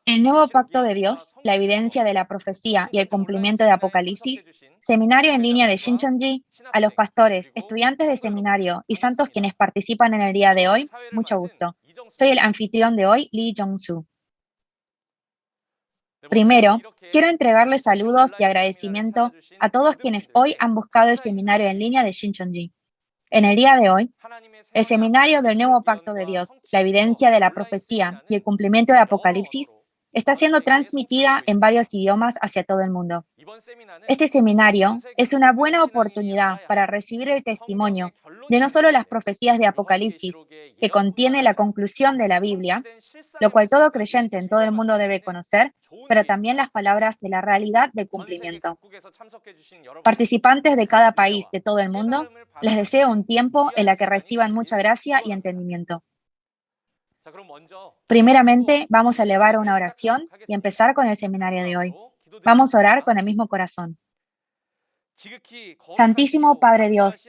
El nuevo pacto de Dios, la evidencia de la profecía y el cumplimiento de Apocalipsis, seminario en línea de Shincheonji, a los pastores, estudiantes de seminario y santos quienes participan en el día de hoy, mucho gusto. Soy el anfitrión de hoy, Lee Jong-soo. Primero, quiero entregarles saludos y agradecimiento a todos quienes hoy han buscado el seminario en línea de Shincheonji. En el día de hoy, el seminario del nuevo pacto de Dios, la evidencia de la profecía y el cumplimiento de Apocalipsis, está siendo transmitida en varios idiomas hacia todo el mundo. Este seminario es una buena oportunidad para recibir el testimonio de no solo las profecías de Apocalipsis, que contiene la conclusión de la Biblia, lo cual todo creyente en todo el mundo debe conocer, pero también las palabras de la realidad del cumplimiento. Participantes de cada país de todo el mundo, les deseo un tiempo en la que reciban mucha gracia y entendimiento. Primeramente, vamos a elevar una oración y empezar con el seminario de hoy. Vamos a orar con el mismo corazón. Santísimo Padre Dios,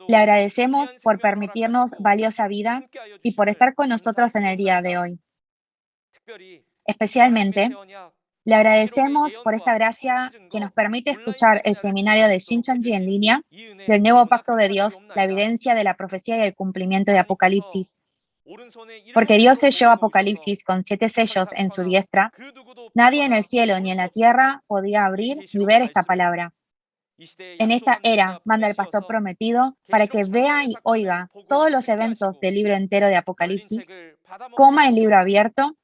le agradecemos por permitirnos valiosa vida y por estar con nosotros en el día de hoy. Especialmente, le agradecemos por esta gracia que nos permite escuchar el seminario de Shincheonji en línea, del nuevo pacto de Dios, la evidencia de la profecía y el cumplimiento de Apocalipsis. Porque Dios selló Apocalipsis con 7 sellos en su diestra, nadie en el cielo ni en la tierra podía abrir ni ver esta palabra. En esta era manda el pastor prometido para que vea y oiga todos los eventos del libro entero de Apocalipsis, coma el libro abierto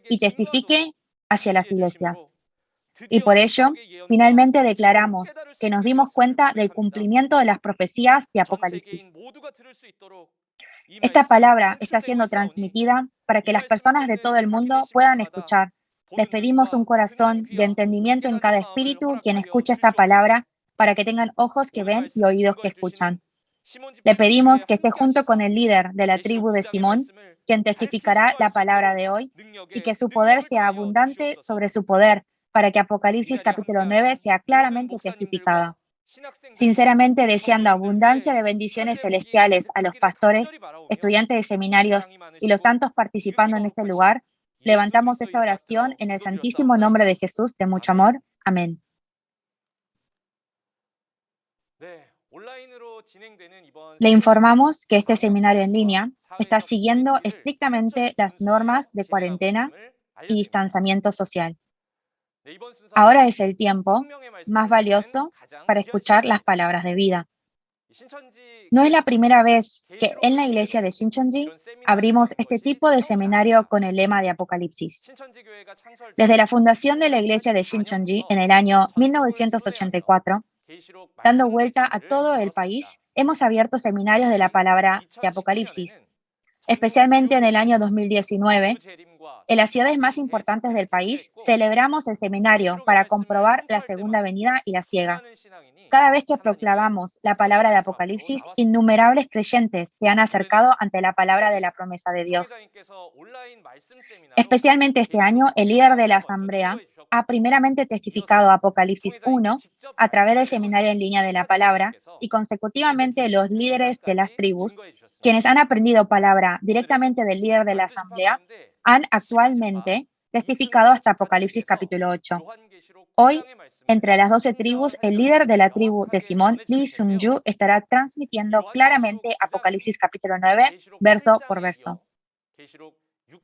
y testifique hacia las iglesias. Y por ello, finalmente declaramos que nos dimos cuenta del cumplimiento de las profecías de Apocalipsis. Esta palabra está siendo transmitida para que las personas de todo el mundo puedan escuchar. Les pedimos un corazón de entendimiento en cada espíritu quien escucha esta palabra para que tengan ojos que ven y oídos que escuchan. Le pedimos que esté junto con el líder de la tribu de Simón, quien testificará la palabra de hoy, y que su poder sea abundante sobre su poder, para que Apocalipsis capítulo 9 sea claramente testificada. Sinceramente deseando abundancia de bendiciones celestiales a los pastores, estudiantes de seminarios y los santos participando en este lugar, levantamos esta oración en el santísimo nombre de Jesús de mucho amor. Amén. Le informamos que este seminario en línea está siguiendo estrictamente las normas de cuarentena y distanciamiento social. Ahora es el tiempo más valioso para escuchar las palabras de vida. No es la primera vez que en la iglesia de Shincheonji abrimos este tipo de seminario con el lema de Apocalipsis. Desde la fundación de la iglesia de Shincheonji en el año 1984, dando vuelta a todo el país, hemos abierto seminarios de la palabra de Apocalipsis. Especialmente en el año 2019, en las ciudades más importantes del país, celebramos el seminario para comprobar la segunda venida y la ciega. Cada vez que proclamamos la palabra de Apocalipsis, innumerables creyentes se han acercado ante la palabra de la promesa de Dios. Especialmente este año, el líder de la asamblea ha primeramente testificado Apocalipsis 1 a través del seminario en línea de la palabra y consecutivamente los líderes de las tribus, quienes han aprendido palabra directamente del líder de la asamblea, han actualmente testificado hasta Apocalipsis capítulo 8. Hoy, entre las 12 tribus, el líder de la tribu de Simón, Lee Sung-ju, estará transmitiendo claramente Apocalipsis capítulo 9, verso por verso.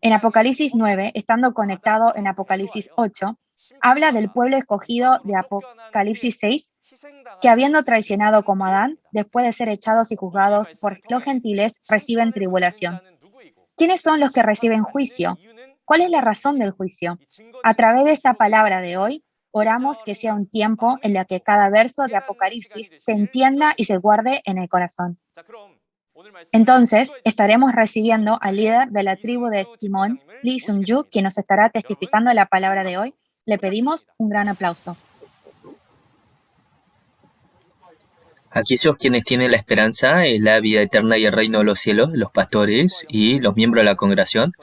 En Apocalipsis 9, estando conectado en Apocalipsis 8, habla del pueblo escogido de Apocalipsis 6, que habiendo traicionado como Adán, después de ser echados y juzgados por los gentiles, reciben tribulación. ¿Quiénes son los que reciben juicio? ¿Cuál es la razón del juicio? A través de esta palabra de hoy, oramos que sea un tiempo en el que cada verso de Apocalipsis se entienda y se guarde en el corazón. Entonces, estaremos recibiendo al líder de la tribu de Simón, Lee Sung-ju, quien nos estará testificando la palabra de hoy. Le pedimos un gran aplauso. Aquellos quienes tienen la esperanza, la vida eterna y el reino de los cielos, los pastores y los miembros de la congregación,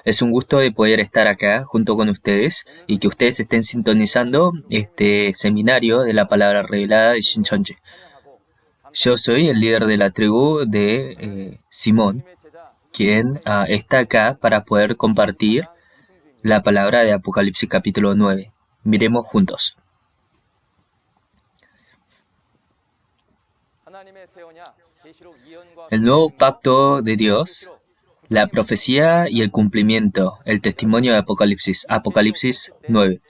es un gusto de poder estar acá junto con ustedes y que ustedes estén sintonizando este seminario de la palabra revelada de Shincheonji. Yo soy el líder de la tribu de Simón quien está acá para poder compartir la palabra de Apocalipsis capítulo 9. Miremos juntos. El nuevo pacto de Dios, la profecía y el cumplimiento, el testimonio de Apocalipsis, Apocalipsis 9.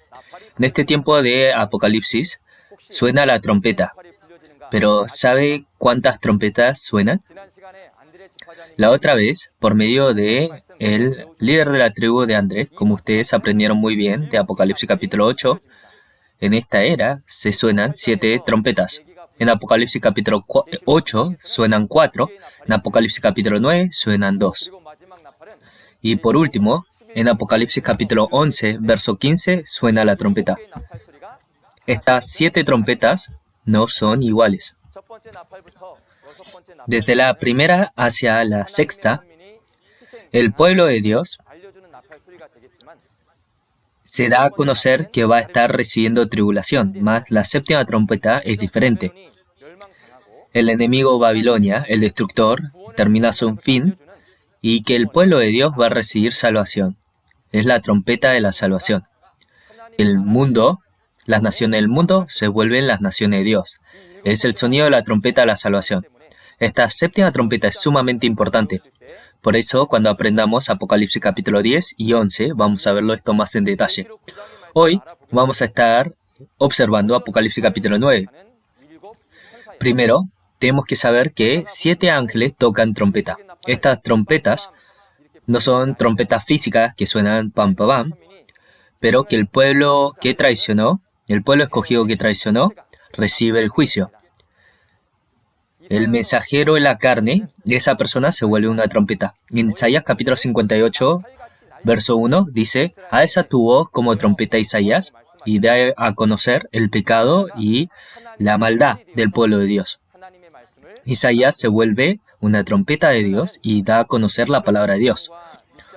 En este tiempo de Apocalipsis suena la trompeta, pero ¿sabe cuántas trompetas suenan? La otra vez, por medio de el líder de la tribu de Andrés, como ustedes aprendieron muy bien de Apocalipsis capítulo 8, en esta era se suenan 7 trompetas. En Apocalipsis capítulo 8 suenan 4, en Apocalipsis capítulo 9 suenan 2. Y por último, en Apocalipsis capítulo 11, verso 15, suena la trompeta. Estas 7 trompetas no son iguales. Desde la primera hacia la sexta, el pueblo de Dios se da a conocer que va a estar recibiendo tribulación, mas la séptima trompeta es diferente. El enemigo Babilonia, el destructor, termina su fin y que el pueblo de Dios va a recibir salvación. Es la trompeta de la salvación. El mundo, las naciones del mundo se vuelven las naciones de Dios. Es el sonido de la trompeta de la salvación. Esta séptima trompeta es sumamente importante. Por eso, cuando aprendamos Apocalipsis capítulo 10 y 11, vamos a verlo esto más en detalle. Hoy vamos a estar observando Apocalipsis capítulo 9. Primero, tenemos que saber que 7 ángeles tocan trompeta. Estas trompetas no son trompetas físicas que suenan pam pam pam, pero que el pueblo que traicionó, el pueblo escogido que traicionó, recibe el juicio. El mensajero en la carne de esa persona se vuelve una trompeta. En Isaías capítulo 58, verso 1, dice: alza tu voz como trompeta Isaías y da a conocer el pecado y la maldad del pueblo de Dios. Isaías se vuelve una trompeta de Dios y da a conocer la palabra de Dios.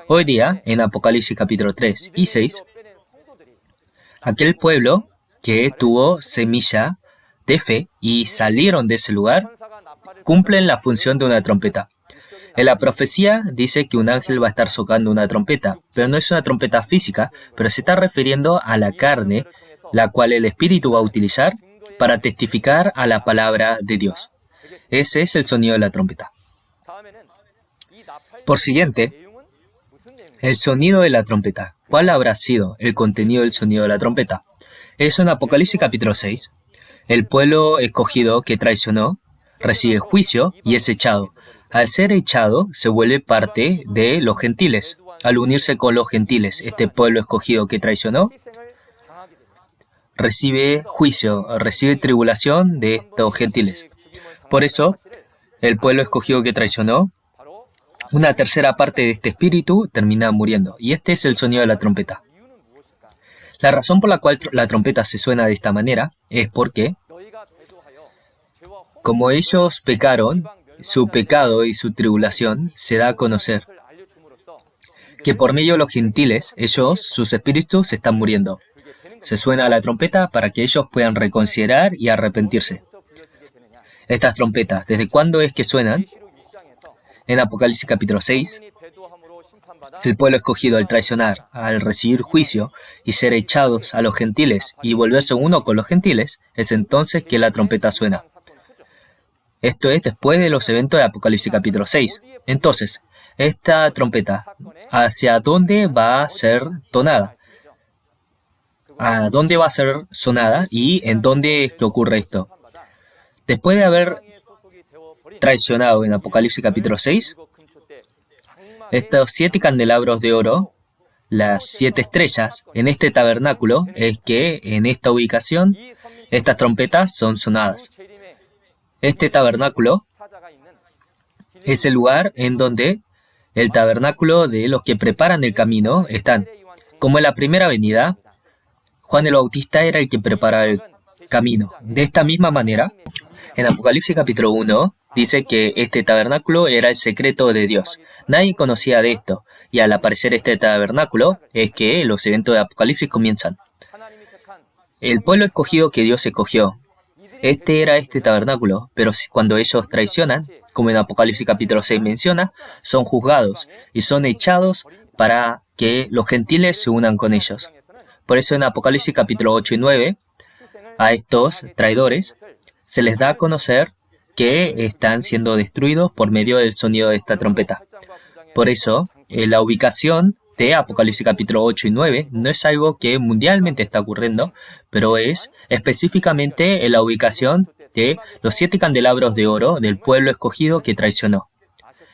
Hoy día, en Apocalipsis capítulo 3 y 6, aquel pueblo que tuvo semilla de fe y salieron de ese lugar, cumplen la función de una trompeta. En la profecía dice que un ángel va a estar tocando una trompeta, pero no es una trompeta física, pero se está refiriendo a la carne, la cual el Espíritu va a utilizar para testificar a la palabra de Dios. Ese es el sonido de la trompeta. Por siguiente, el sonido de la trompeta. ¿Cuál habrá sido el contenido del sonido de la trompeta? Eso en Apocalipsis capítulo 6. El pueblo escogido que traicionó recibe juicio y es echado. Al ser echado, se vuelve parte de los gentiles. Al unirse con los gentiles, este pueblo escogido que traicionó recibe juicio, recibe tribulación de estos gentiles. Por eso, el pueblo escogido que traicionó, una tercera parte de este espíritu termina muriendo. Y este es el sonido de la trompeta. La razón por la cual la trompeta se suena de esta manera es porque, como ellos pecaron, su pecado y su tribulación se da a conocer que por medio de los gentiles, sus espíritus se están muriendo. Se suena la trompeta para que ellos puedan reconsiderar y arrepentirse. Estas trompetas, ¿desde cuándo es que suenan? En Apocalipsis capítulo 6, el pueblo escogido al traicionar, al recibir juicio y ser echados a los gentiles y volverse uno con los gentiles, es entonces que la trompeta suena. Esto es después de los eventos de Apocalipsis capítulo 6. Entonces, esta trompeta, ¿hacia dónde va a ser tonada? ¿A dónde va a ser sonada y en dónde es que ocurre esto? Después de haber traicionado en Apocalipsis capítulo 6, estos 7 candelabros de oro, las 7 estrellas, en este tabernáculo, es que en esta ubicación, estas trompetas son sonadas. Este tabernáculo es el lugar en donde el tabernáculo de los que preparan el camino están. Como en la primera venida, Juan el Bautista era el que preparaba el camino. De esta misma manera, en Apocalipsis capítulo 1, dice que este tabernáculo era el secreto de Dios. Nadie conocía de esto, y al aparecer este tabernáculo es que los eventos de Apocalipsis comienzan. El pueblo escogido que Dios escogió, este era este tabernáculo, pero cuando ellos traicionan, como en Apocalipsis capítulo 6 menciona, son juzgados y son echados para que los gentiles se unan con ellos. Por eso en Apocalipsis capítulo 8 y 9, a estos traidores se les da a conocer que están siendo destruidos por medio del sonido de esta trompeta. Por eso, la ubicación de Apocalipsis capítulo 8 y 9 no es algo que mundialmente está ocurriendo, pero es específicamente la ubicación de los 7 candelabros de oro del pueblo escogido que traicionó.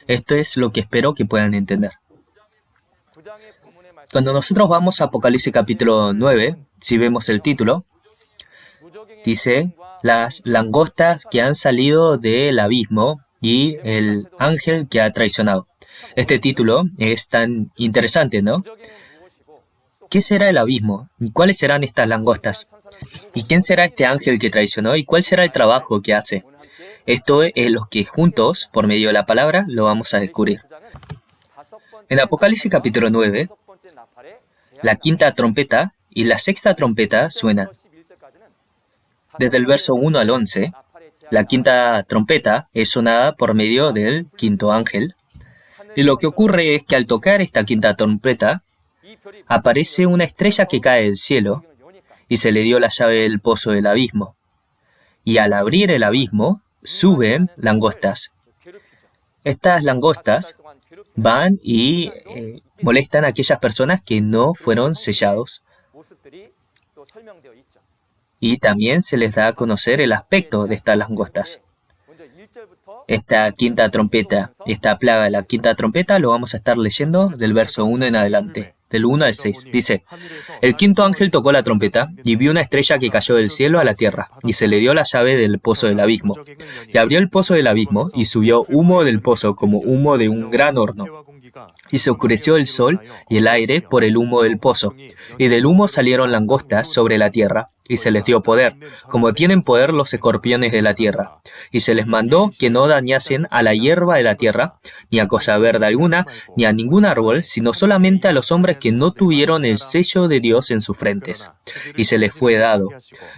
Esto es lo que espero que puedan entender. Cuando nosotros vamos a Apocalipsis capítulo 9, si vemos el título, dice, las langostas que han salido del abismo y el ángel que ha traicionado. Este título es tan interesante, ¿no? ¿Qué será el abismo? ¿Y cuáles serán estas langostas? ¿Y quién será este ángel que traicionó? ¿Y cuál será el trabajo que hace? Esto es lo que juntos, por medio de la palabra, lo vamos a descubrir. En Apocalipsis capítulo 9, la quinta trompeta y la sexta trompeta suenan. Desde el verso 1 al 11, la quinta trompeta es sonada por medio del quinto ángel. Y lo que ocurre es que al tocar esta quinta trompeta, aparece una estrella que cae del cielo y se le dio la llave del pozo del abismo. Y al abrir el abismo, suben langostas. Estas langostas van y molestan a aquellas personas que no fueron sellados. Y también se les da a conocer el aspecto de estas langostas. Esta quinta trompeta, esta plaga de la quinta trompeta, lo vamos a estar leyendo del verso 1 en adelante, del 1 al 6. Dice, el quinto ángel tocó la trompeta y vio una estrella que cayó del cielo a la tierra, y se le dio la llave del pozo del abismo. Y abrió el pozo del abismo, y subió humo del pozo como humo de un gran horno. Y se oscureció el sol y el aire por el humo del pozo. Y del humo salieron langostas sobre la tierra, y se les dio poder, como tienen poder los escorpiones de la tierra. Y se les mandó que no dañasen a la hierba de la tierra, ni a cosa verde alguna, ni a ningún árbol, sino solamente a los hombres que no tuvieron el sello de Dios en sus frentes. Y se les fue dado,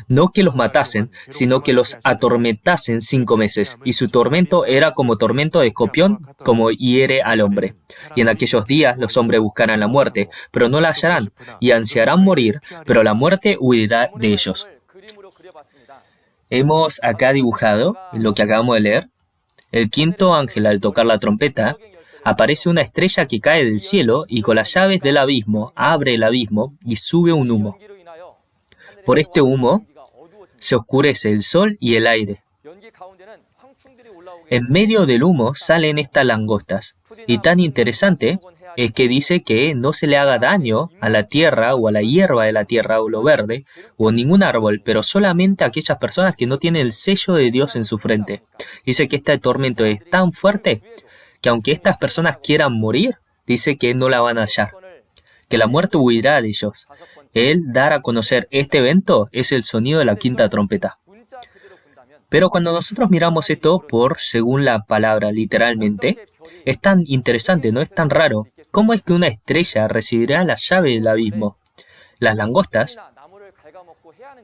no que los matasen, sino que los atormentasen 5 meses. Y su tormento era como tormento de escorpión, como hiere al hombre. Y en aquellos días los hombres buscarán la muerte, pero no la hallarán, y ansiarán morir, pero la muerte huirá de ellos. Hemos acá dibujado, en lo que acabamos de leer, el quinto ángel al tocar la trompeta, aparece una estrella que cae del cielo y con las llaves del abismo abre el abismo y sube un humo. Por este humo se oscurece el sol y el aire. En medio del humo salen estas langostas. Y tan interesante es que dice que no se le haga daño a la tierra o a la hierba de la tierra o lo verde o ningún árbol, pero solamente a aquellas personas que no tienen el sello de Dios en su frente. Dice que este tormento es tan fuerte que aunque estas personas quieran morir, dice que no la van a hallar, que la muerte huirá de ellos. El dar a conocer este evento es el sonido de la quinta trompeta. Pero cuando nosotros miramos esto por según la palabra literalmente, es tan interesante, no es tan raro. ¿Cómo es que una estrella recibirá la llave del abismo? Las langostas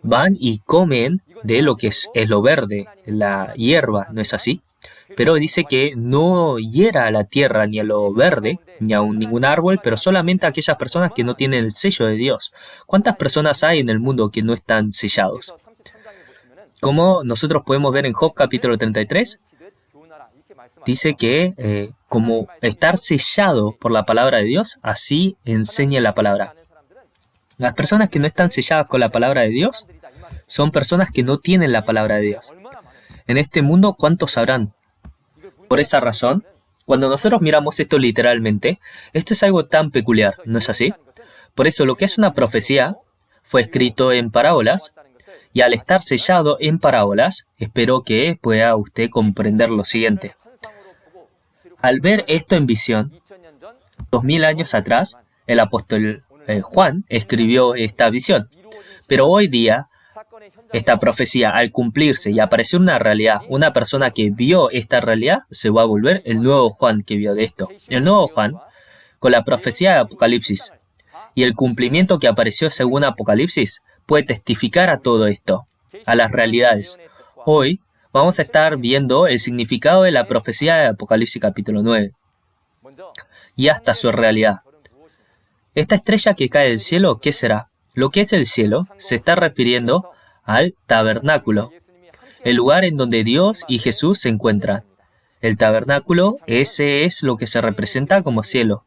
van y comen de lo que es lo verde, la hierba, ¿no es así? Pero dice que no hiera a la tierra ni a lo verde, ni a ningún árbol, pero solamente a aquellas personas que no tienen el sello de Dios. ¿Cuántas personas hay en el mundo que no están sellados? Como nosotros podemos ver en Job capítulo 33, dice que como estar sellado por la palabra de Dios, así enseña la palabra. Las personas que no están selladas con la palabra de Dios son personas que no tienen la palabra de Dios. En este mundo, ¿cuántos sabrán? Por esa razón, cuando nosotros miramos esto literalmente, esto es algo tan peculiar, ¿no es así? Por eso lo que es una profecía fue escrito en parábolas, y al estar sellado en parábolas, espero que pueda usted comprender lo siguiente. Al ver esto en visión, 2000 años atrás, el apóstol Juan escribió esta visión. Pero hoy día, esta profecía, al cumplirse y aparecer una realidad, una persona que vio esta realidad, se va a volver el nuevo Juan que vio de esto. El nuevo Juan, con la profecía de Apocalipsis y el cumplimiento que apareció según Apocalipsis, puede testificar a todo esto, a las realidades. Hoy vamos a estar viendo el significado de la profecía de Apocalipsis capítulo 9 y hasta su realidad. Esta estrella que cae del cielo, ¿qué será? Lo que es el cielo se está refiriendo al tabernáculo, el lugar en donde Dios y Jesús se encuentran. El tabernáculo, ese es lo que se representa como cielo.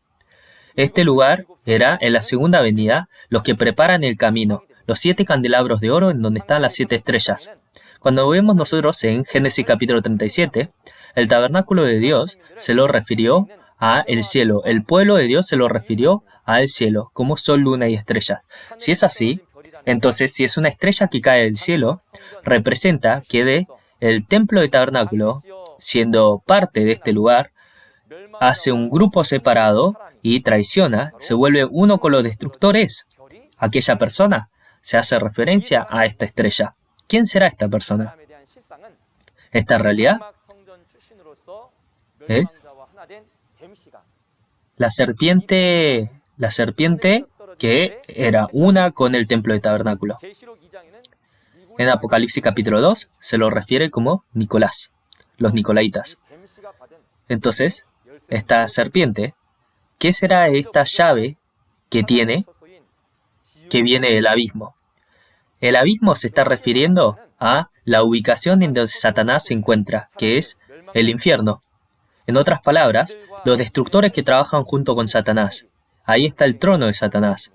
Este lugar era, en la segunda venida, los que preparan el camino, los 7 candelabros de oro en donde están las 7 estrellas. Cuando vemos nosotros en Génesis capítulo 37, el tabernáculo de Dios se lo refirió a el cielo. El pueblo de Dios se lo refirió al cielo, como sol, luna y estrellas. Si es así, entonces si es una estrella que cae del cielo, representa que el templo de tabernáculo, siendo parte de este lugar, hace un grupo separado y traiciona, se vuelve uno con los destructores. Aquella persona se hace referencia a esta estrella. ¿Quién será esta persona? Esta realidad es la serpiente que era una con el templo de tabernáculo. En Apocalipsis capítulo 2 se lo refiere como Nicolás, los nicolaitas. Entonces, esta serpiente, ¿qué será esta llave que tiene, que viene del abismo? El abismo se está refiriendo a la ubicación en donde Satanás se encuentra, que es el infierno. En otras palabras, los destructores que trabajan junto con Satanás. Ahí está el trono de Satanás.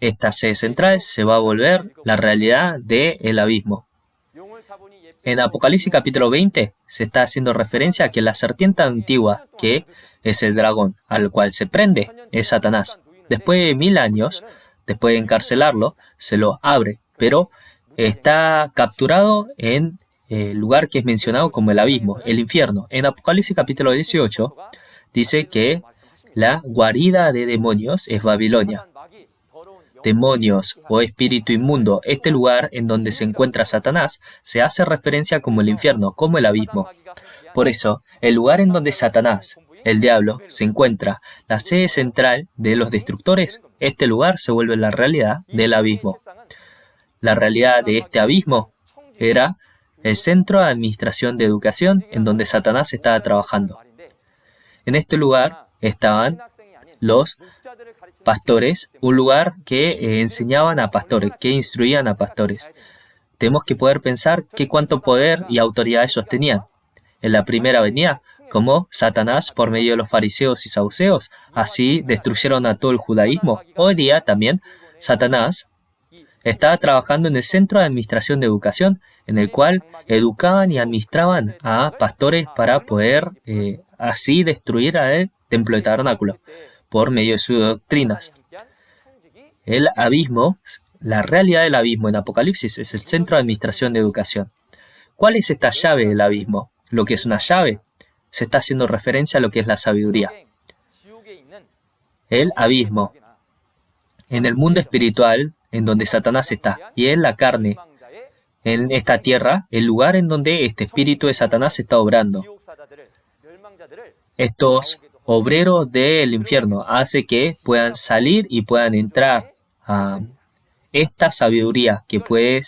Esta sede central se va a volver la realidad del abismo. En Apocalipsis capítulo 20 se está haciendo referencia a que la serpiente antigua, que es el dragón, al cual se prende, es Satanás. Después de 1000 años, después de encarcelarlo, se lo abre, pero está capturado en el lugar que es mencionado como el abismo, el infierno. En Apocalipsis capítulo 18 dice que la guarida de demonios es Babilonia. Demonios o espíritu inmundo, este lugar en donde se encuentra Satanás, se hace referencia como el infierno, como el abismo. Por eso, el lugar en donde Satanás, el diablo, se encuentra, la sede central de los destructores, este lugar se vuelve la realidad del abismo. La realidad de este abismo era el centro de administración de educación en donde Satanás estaba trabajando. En este lugar estaban los pastores, un lugar que enseñaban a pastores, que instruían a pastores. Tenemos que poder pensar qué cuánto poder y autoridad ellos tenían. En la primera venida, como Satanás por medio de los fariseos y saduceos, así destruyeron a todo el judaísmo. Hoy día también Satanás estaba trabajando en el centro de administración de educación, en el cual educaban y administraban a pastores para poder así destruir al templo de tabernáculo por medio de sus doctrinas. El abismo, la realidad del abismo en Apocalipsis es el centro de administración de educación. ¿Cuál es esta llave del abismo? Lo que es una llave se está haciendo referencia a lo que es la sabiduría. El abismo en el mundo espiritual en donde Satanás está, y en la carne, en esta tierra, el lugar en donde este espíritu de Satanás está obrando. Estos obreros del infierno hace que puedan salir y puedan entrar a esta sabiduría que puede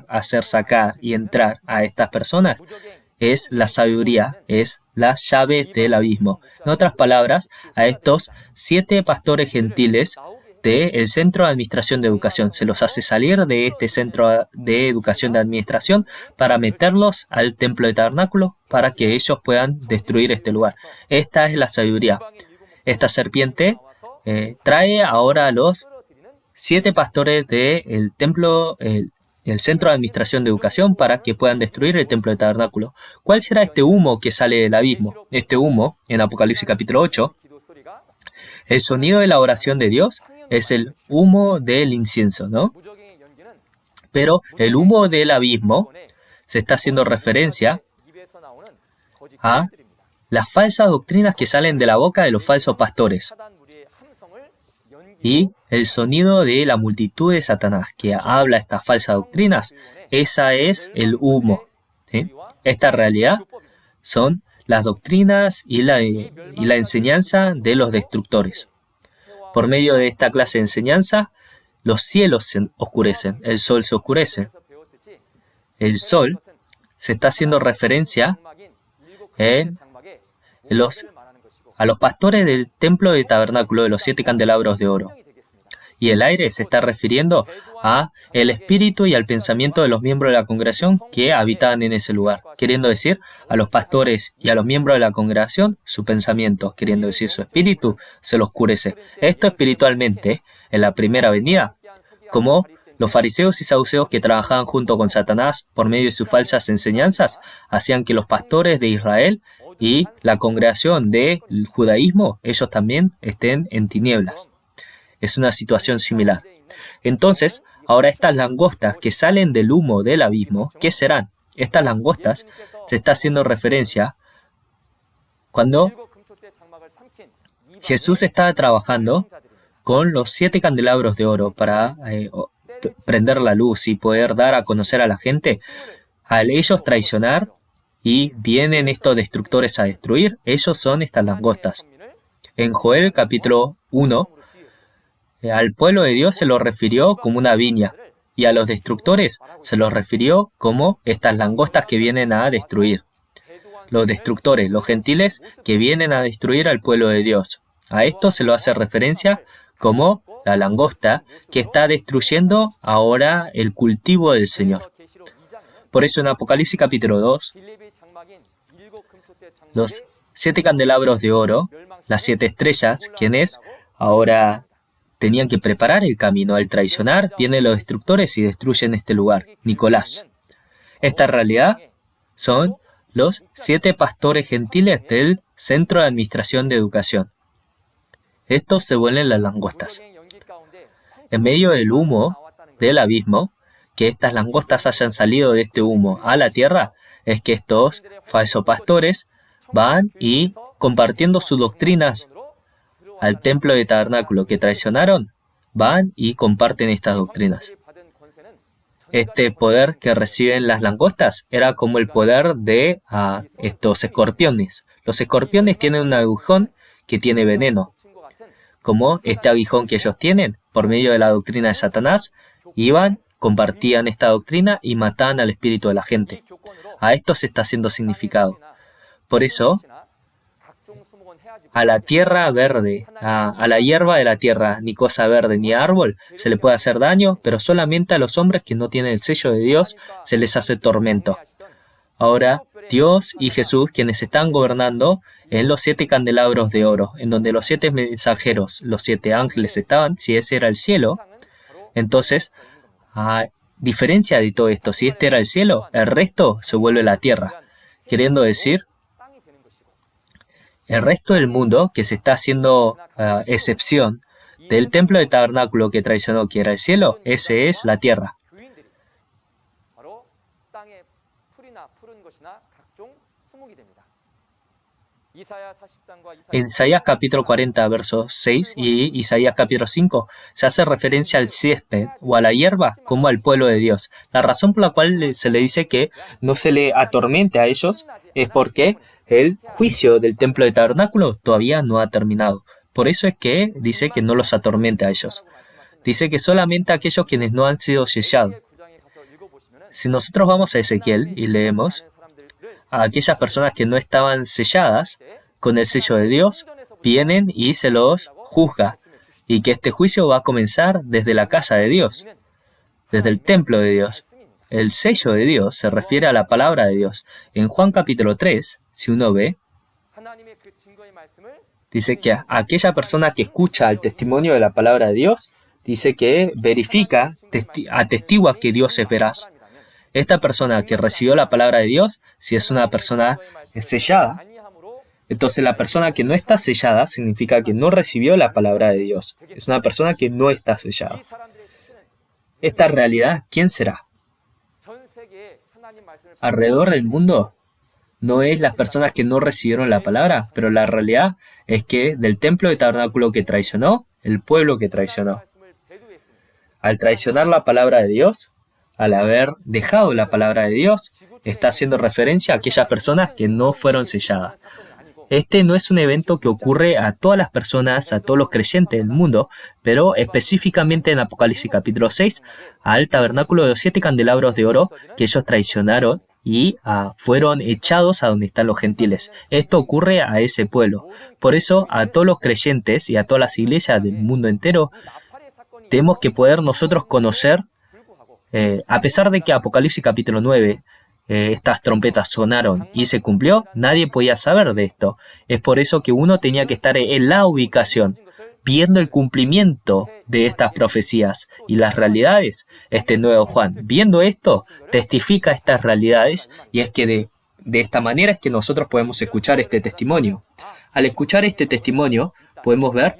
hacer sacar y entrar a estas personas. Es la sabiduría, es la llave del abismo. En otras palabras, a estos 7 pastores gentiles del Centro de Administración de Educación. Se los hace salir de este Centro de Educación de Administración para meterlos al Templo de Tabernáculo para que ellos puedan destruir este lugar. Esta es la sabiduría. Esta serpiente trae ahora a los 7 pastores del templo, el Centro de Administración de Educación para que puedan destruir el Templo de Tabernáculo. ¿Cuál será este humo que sale del abismo? Este humo, en Apocalipsis capítulo 8, el sonido de la oración de Dios es el humo del incienso, ¿no? Pero el humo del abismo se está haciendo referencia a las falsas doctrinas que salen de la boca de los falsos pastores. Y el sonido de la multitud de Satanás que habla estas falsas doctrinas, esa es el humo, ¿sí? Esta realidad son las doctrinas y la enseñanza de los destructores. Por medio de esta clase de enseñanza, los cielos se oscurecen, el sol se oscurece. El sol se está haciendo referencia en a los pastores del templo de tabernáculo de los 7 candelabros de oro. Y el aire se está refiriendo a el espíritu y al pensamiento de los miembros de la congregación que habitaban en ese lugar, queriendo decir a los pastores y a los miembros de la congregación su pensamiento, queriendo decir su espíritu, se lo oscurece. Esto espiritualmente, en la primera venida, como los fariseos y saduceos que trabajaban junto con Satanás por medio de sus falsas enseñanzas, hacían que los pastores de Israel y la congregación del judaísmo, ellos también estén en tinieblas. Es una situación similar. Entonces, ahora estas langostas que salen del humo del abismo, ¿qué serán? Estas langostas se está haciendo referencia cuando Jesús estaba trabajando con los 7 candelabros de oro para prender la luz y poder dar a conocer a la gente. Al ellos traicionar y vienen estos destructores a destruir, ellos son estas langostas. En Joel capítulo 1, al pueblo de Dios se lo refirió como una viña y a los destructores se los refirió como estas langostas que vienen a destruir. Los destructores, los gentiles que vienen a destruir al pueblo de Dios. A esto se lo hace referencia como la langosta que está destruyendo ahora el cultivo del Señor. Por eso en Apocalipsis capítulo 2, los 7 candelabros de oro, las 7 estrellas, quienes ahora tenían que preparar el camino. Al traicionar, vienen los destructores y destruyen este lugar, Nicolás. Esta realidad son los 7 pastores gentiles del Centro de Administración de Educación. Estos se vuelven las langostas. En medio del humo del abismo, que estas langostas hayan salido de este humo a la tierra, es que estos falsos pastores van y compartiendo sus doctrinas al templo de tabernáculo que traicionaron, van y comparten estas doctrinas. Este poder que reciben las langostas era como el poder de estos escorpiones. Los escorpiones tienen un aguijón que tiene veneno. Como este aguijón que ellos tienen, por medio de la doctrina de Satanás, iban, compartían esta doctrina y mataban al espíritu de la gente. A esto se está haciendo significado. Por eso, a la tierra verde, a la hierba de la tierra, ni cosa verde ni árbol, se le puede hacer daño, pero solamente a los hombres que no tienen el sello de Dios se les hace tormento. Ahora, Dios y Jesús, quienes están gobernando en los 7 candelabros de oro, en donde los 7 mensajeros, los 7 ángeles estaban, si ese era el cielo, entonces, a diferencia de todo esto, si este era el cielo, el resto se vuelve la tierra, queriendo decir, el resto del mundo que se está haciendo excepción del templo de tabernáculo que traicionó, que era el cielo, ese es la tierra. En Isaías capítulo 40, versos 6 y Isaías capítulo 5 se hace referencia al césped o a la hierba como al pueblo de Dios. La razón por la cual se le dice que no se le atormente a ellos es porque el juicio del templo de tabernáculo todavía no ha terminado. Por eso es que dice que no los atormente a ellos. Dice que solamente a aquellos quienes no han sido sellados. Si nosotros vamos a Ezequiel y leemos, a aquellas personas que no estaban selladas con el sello de Dios, vienen y se los juzga, y que este juicio va a comenzar desde la casa de Dios, desde el templo de Dios. El sello de Dios se refiere a la palabra de Dios. En Juan capítulo 3, si uno ve, dice que aquella persona que escucha el testimonio de la palabra de Dios, dice que verifica, atestigua que Dios es veraz. Esta persona que recibió la palabra de Dios, si es una persona sellada, entonces la persona que no está sellada significa que no recibió la palabra de Dios. Es una persona que no está sellada. Esta realidad, ¿quién será? Alrededor del mundo no es las personas que no recibieron la palabra, pero la realidad es que del templo de tabernáculo que traicionó, el pueblo que traicionó. Al traicionar la palabra de Dios, al haber dejado la palabra de Dios, está haciendo referencia a aquellas personas que no fueron selladas. Este no es un evento que ocurre a todas las personas, a todos los creyentes del mundo, pero específicamente en Apocalipsis capítulo 6, al tabernáculo de los 7 candelabros de oro que ellos traicionaron y fueron echados a donde están los gentiles. Esto ocurre a ese pueblo. Por eso a todos los creyentes y a todas las iglesias del mundo entero tenemos que poder nosotros conocer, a pesar de que Apocalipsis capítulo 9, estas trompetas sonaron y se cumplió, nadie podía saber de esto. Es por eso que uno tenía que estar en la ubicación, viendo el cumplimiento de estas profecías y las realidades. Este nuevo Juan, viendo esto, testifica estas realidades, y es que de esta manera es que nosotros podemos escuchar este testimonio. Al escuchar este testimonio, podemos ver,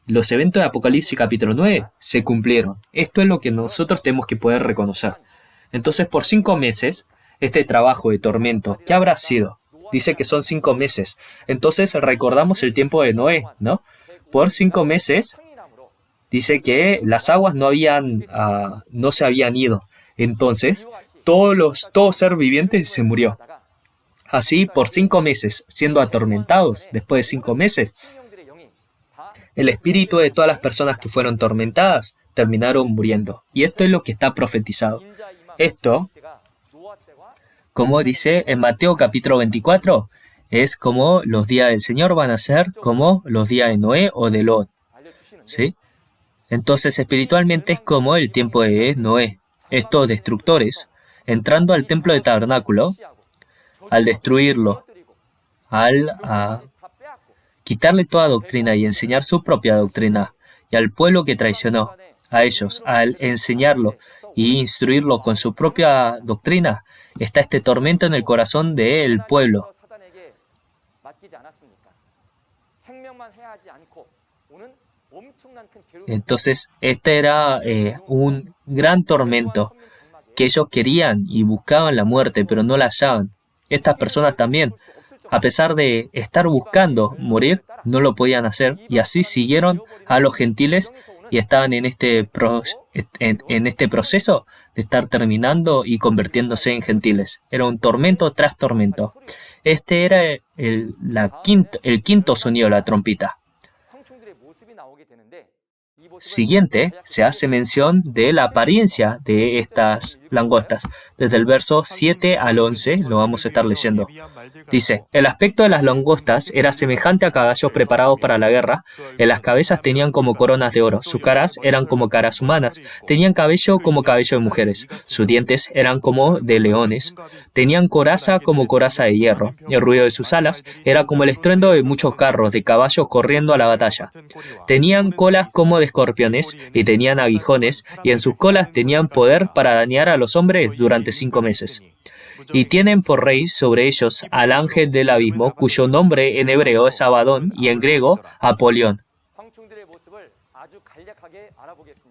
los eventos de Apocalipsis capítulo 9 se cumplieron. Esto es lo que nosotros tenemos que poder reconocer. Entonces, por 5 meses, este trabajo de tormento, ¿qué habrá sido? Dice que son 5 meses. Entonces, recordamos el tiempo de Noé, ¿no? Por 5 meses, dice que las aguas no se habían ido. Entonces, todo ser viviente se murió. Así, por 5 meses, siendo atormentados, después de 5 meses, el espíritu de todas las personas que fueron atormentadas terminaron muriendo. Y esto es lo que está profetizado. Esto, como dice en Mateo capítulo 24, es como los días del Señor van a ser como los días de Noé o de Lot, ¿sí? Entonces, espiritualmente es como el tiempo de Noé. Estos destructores, entrando al templo de tabernáculo, al destruirlo, al quitarle toda doctrina y enseñar su propia doctrina, y al pueblo que traicionó a ellos, al enseñarlo y instruirlo con su propia doctrina, está este tormento en el corazón del pueblo. Entonces, este era un gran tormento, que ellos querían y buscaban la muerte, pero no la hallaban. Estas personas también, a pesar de estar buscando morir, no lo podían hacer, y así siguieron a los gentiles y estaban en este proceso de estar terminando y convirtiéndose en gentiles. Era un tormento tras tormento. Este era el quinto sonido de la trompeta. Siguiente, se hace mención de la apariencia de estas langostas. Desde el verso 7 al 11 lo vamos a estar leyendo. Dice, el aspecto de las langostas era semejante a caballos preparados para la guerra. En las cabezas tenían como coronas de oro. Sus caras eran como caras humanas. Tenían cabello como cabello de mujeres. Sus dientes eran como de leones. Tenían coraza como coraza de hierro. El ruido de sus alas era como el estruendo de muchos carros de caballos corriendo a la batalla. Tenían colas como de escorpiones y tenían aguijones, y en sus colas tenían poder para dañar a los hombres durante 5 meses. Y tienen por rey sobre ellos al ángel del abismo, cuyo nombre en hebreo es Abadón y en griego Apolión.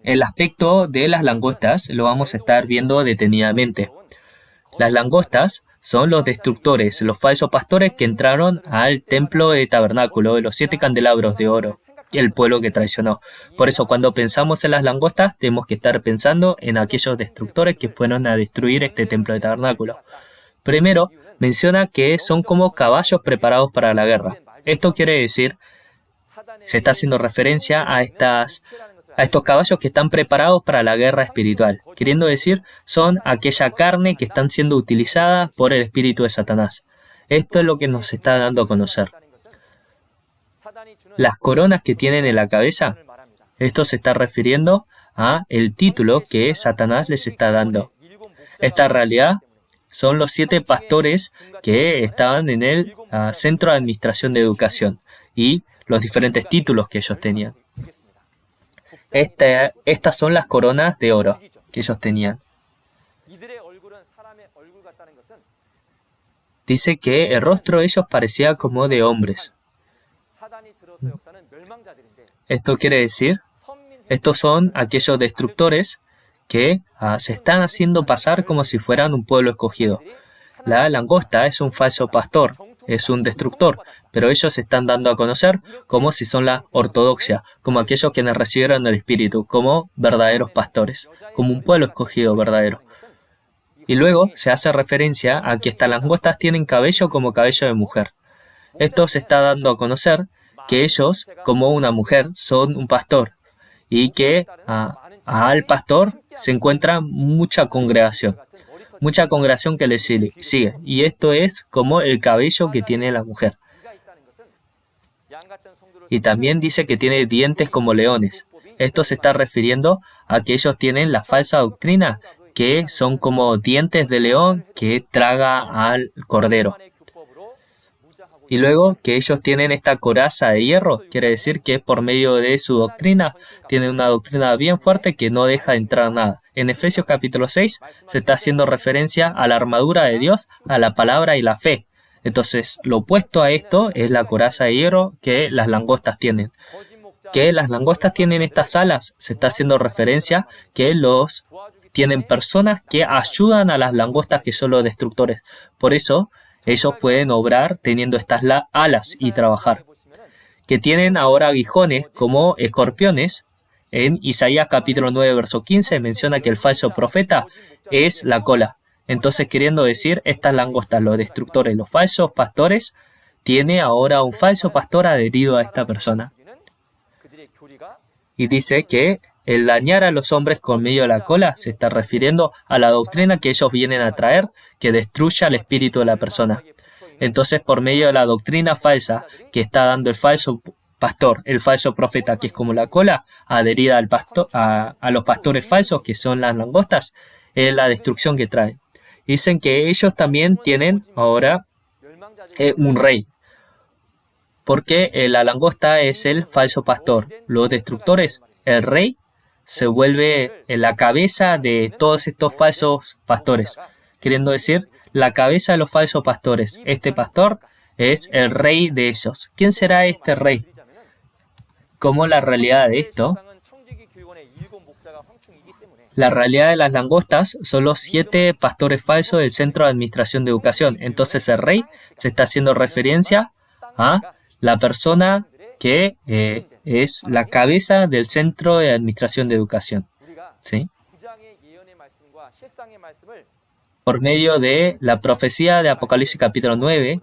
El aspecto de las langostas lo vamos a estar viendo detenidamente. Las langostas son los destructores, los falsos pastores que entraron al templo de tabernáculo de los 7 candelabros de oro, el pueblo que traicionó. Por eso, cuando pensamos en las langostas, tenemos que estar pensando en aquellos destructores que fueron a destruir este templo de tabernáculo. Primero, menciona que son como caballos preparados para la guerra. Esto quiere decir, se está haciendo referencia a estos caballos que están preparados para la guerra espiritual. Queriendo decir, son aquella carne que están siendo utilizada por el espíritu de Satanás. Esto es lo que nos está dando a conocer. Las coronas que tienen en la cabeza, esto se está refiriendo a el título que Satanás les está dando. Esta realidad son los 7 pastores que estaban en el Centro de Administración de Educación y los diferentes títulos que ellos tenían. Estas son las coronas de oro que ellos tenían. Dice que el rostro de ellos parecía como de hombres. Esto quiere decir, estos son aquellos destructores que se están haciendo pasar como si fueran un pueblo escogido. La langosta es un falso pastor, es un destructor, pero ellos se están dando a conocer como si son la ortodoxia, como aquellos quienes recibieron el Espíritu, como verdaderos pastores, como un pueblo escogido verdadero. Y luego se hace referencia a que estas langostas tienen cabello como cabello de mujer. Esto se está dando a conocer que ellos, como una mujer, son un pastor y que al pastor se encuentra mucha congregación. mucha congregación que le sigue. Y esto es como el cabello que tiene la mujer. Y también dice que tiene dientes como leones. Esto se está refiriendo a que ellos tienen la falsa doctrina, que son como dientes de león que traga al cordero. Y luego que ellos tienen esta coraza de hierro, quiere decir que por medio de su doctrina, tienen una doctrina bien fuerte que no deja entrar nada. En Efesios capítulo 6 se está haciendo referencia a la armadura de Dios, a la palabra y la fe. Entonces, lo opuesto a esto es la coraza de hierro que las langostas tienen. Que las langostas tienen estas alas, se está haciendo referencia que tienen personas que ayudan a las langostas que son los destructores. Por eso, ellos pueden obrar teniendo estas alas y trabajar. Que tienen ahora aguijones como escorpiones. En Isaías capítulo 9, verso 15 menciona que el falso profeta es la cola. Entonces, queriendo decir, estas langostas, los destructores, los falsos pastores, tiene ahora un falso pastor adherido a esta persona. Y dice que el dañar a los hombres con medio de la cola se está refiriendo a la doctrina que ellos vienen a traer, que destruya el espíritu de la persona. Entonces, por medio de la doctrina falsa que está dando el falso pastor, el falso profeta, que es como la cola, adherida a los pastores falsos, que son las langostas, es la destrucción que trae. Dicen que ellos también tienen ahora un rey, porque la langosta es el falso pastor. Los destructores, el rey, se vuelve la cabeza de todos estos falsos pastores. Queriendo decir, la cabeza de los falsos pastores. Este pastor es el rey de ellos. ¿Quién será este rey? Como la realidad de esto, la realidad de las langostas son los 7 pastores falsos del Centro de Administración de Educación. Entonces el rey se está haciendo referencia a la persona que es la cabeza del Centro de Administración de Educación. ¿Sí? Por medio de la profecía de Apocalipsis capítulo 9,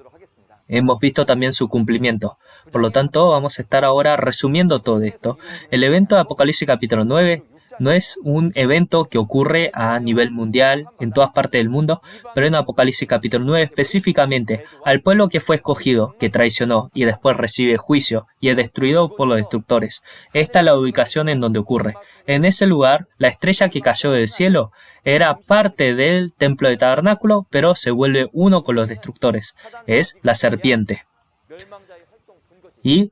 hemos visto también su cumplimiento. Por lo tanto, vamos a estar ahora resumiendo todo esto. El evento de Apocalipsis capítulo 9 no es un evento que ocurre a nivel mundial, en todas partes del mundo, pero en Apocalipsis capítulo 9 específicamente al pueblo que fue escogido, que traicionó y después recibe juicio y es destruido por los destructores. Esta es la ubicación en donde ocurre. En ese lugar, la estrella que cayó del cielo era parte del templo de tabernáculo, pero se vuelve uno con los destructores. Es la serpiente. Y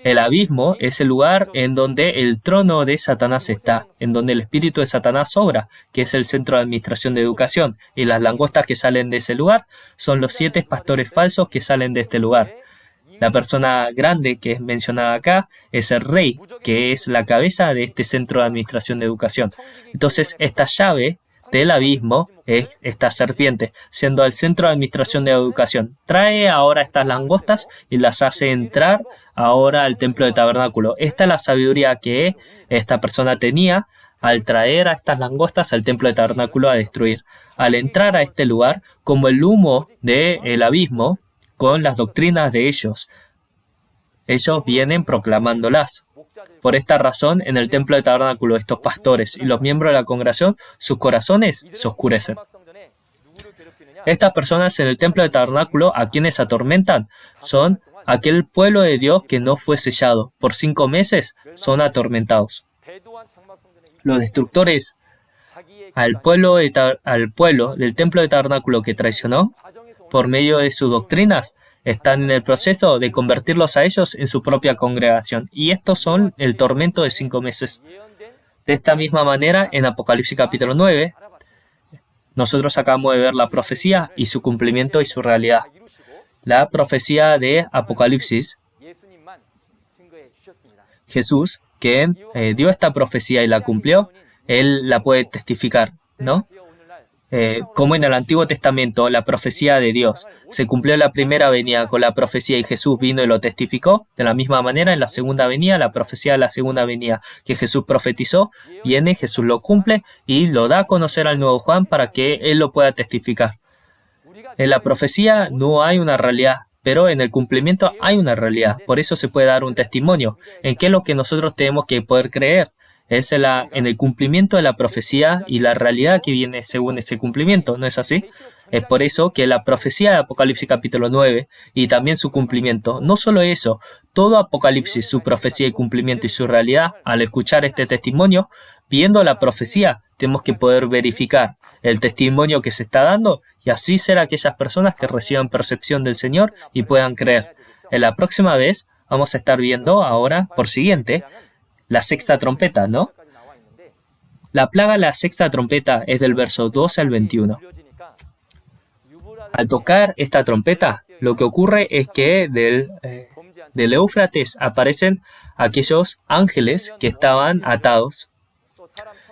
el abismo es el lugar en donde el trono de Satanás está, en donde el espíritu de Satanás obra, que es el Centro de Administración de Educación, y las langostas que salen de ese lugar son los 7 pastores falsos que salen de este lugar. La persona grande que es mencionada acá es el rey, que es la cabeza de este Centro de Administración de Educación. Entonces, esta llave del abismo es esta serpiente, siendo el Centro de Administración de Educación. Trae ahora estas langostas y las hace entrar ahora al templo de tabernáculo. Esta es la sabiduría que esta persona tenía al traer a estas langostas al templo de tabernáculo a destruir. Al entrar a este lugar, como el humo del abismo, con las doctrinas de ellos vienen proclamándolas. Por esta razón, en el templo de tabernáculo, estos pastores y los miembros de la congregación, sus corazones se oscurecen. Estas personas en el templo de tabernáculo, a quienes atormentan, son aquel pueblo de Dios que no fue sellado. Por 5 meses son atormentados. Los destructores al pueblo del templo de tabernáculo que traicionó, por medio de sus doctrinas, están en el proceso de convertirlos a ellos en su propia congregación. Y estos son el tormento de 5 meses. De esta misma manera, en Apocalipsis capítulo 9, nosotros acabamos de ver la profecía y su cumplimiento y su realidad. La profecía de Apocalipsis, Jesús, que dio esta profecía y la cumplió, Él la puede testificar, ¿no? Como en el Antiguo Testamento, la profecía de Dios se cumplió en la primera venida con la profecía y Jesús vino y lo testificó. De la misma manera, en la segunda venida, la profecía de la segunda venida que Jesús profetizó, viene, Jesús lo cumple y lo da a conocer al nuevo Juan para que él lo pueda testificar. En la profecía no hay una realidad, pero en el cumplimiento hay una realidad. Por eso se puede dar un testimonio en qué es lo que nosotros tenemos que poder creer. es en el cumplimiento de la profecía y la realidad que viene según ese cumplimiento, ¿no es así? Es por eso que la profecía de Apocalipsis capítulo 9 y también su cumplimiento, no solo eso, todo Apocalipsis, su profecía y cumplimiento y su realidad, al escuchar este testimonio, viendo la profecía, tenemos que poder verificar el testimonio que se está dando y así ser aquellas personas que reciban percepción del Señor y puedan creer. En la próxima vez vamos a estar viendo ahora, por siguiente, la sexta trompeta, ¿no? La plaga de la sexta trompeta es del verso 12 al 21. Al tocar esta trompeta, lo que ocurre es que del Éufrates aparecen aquellos ángeles que estaban atados,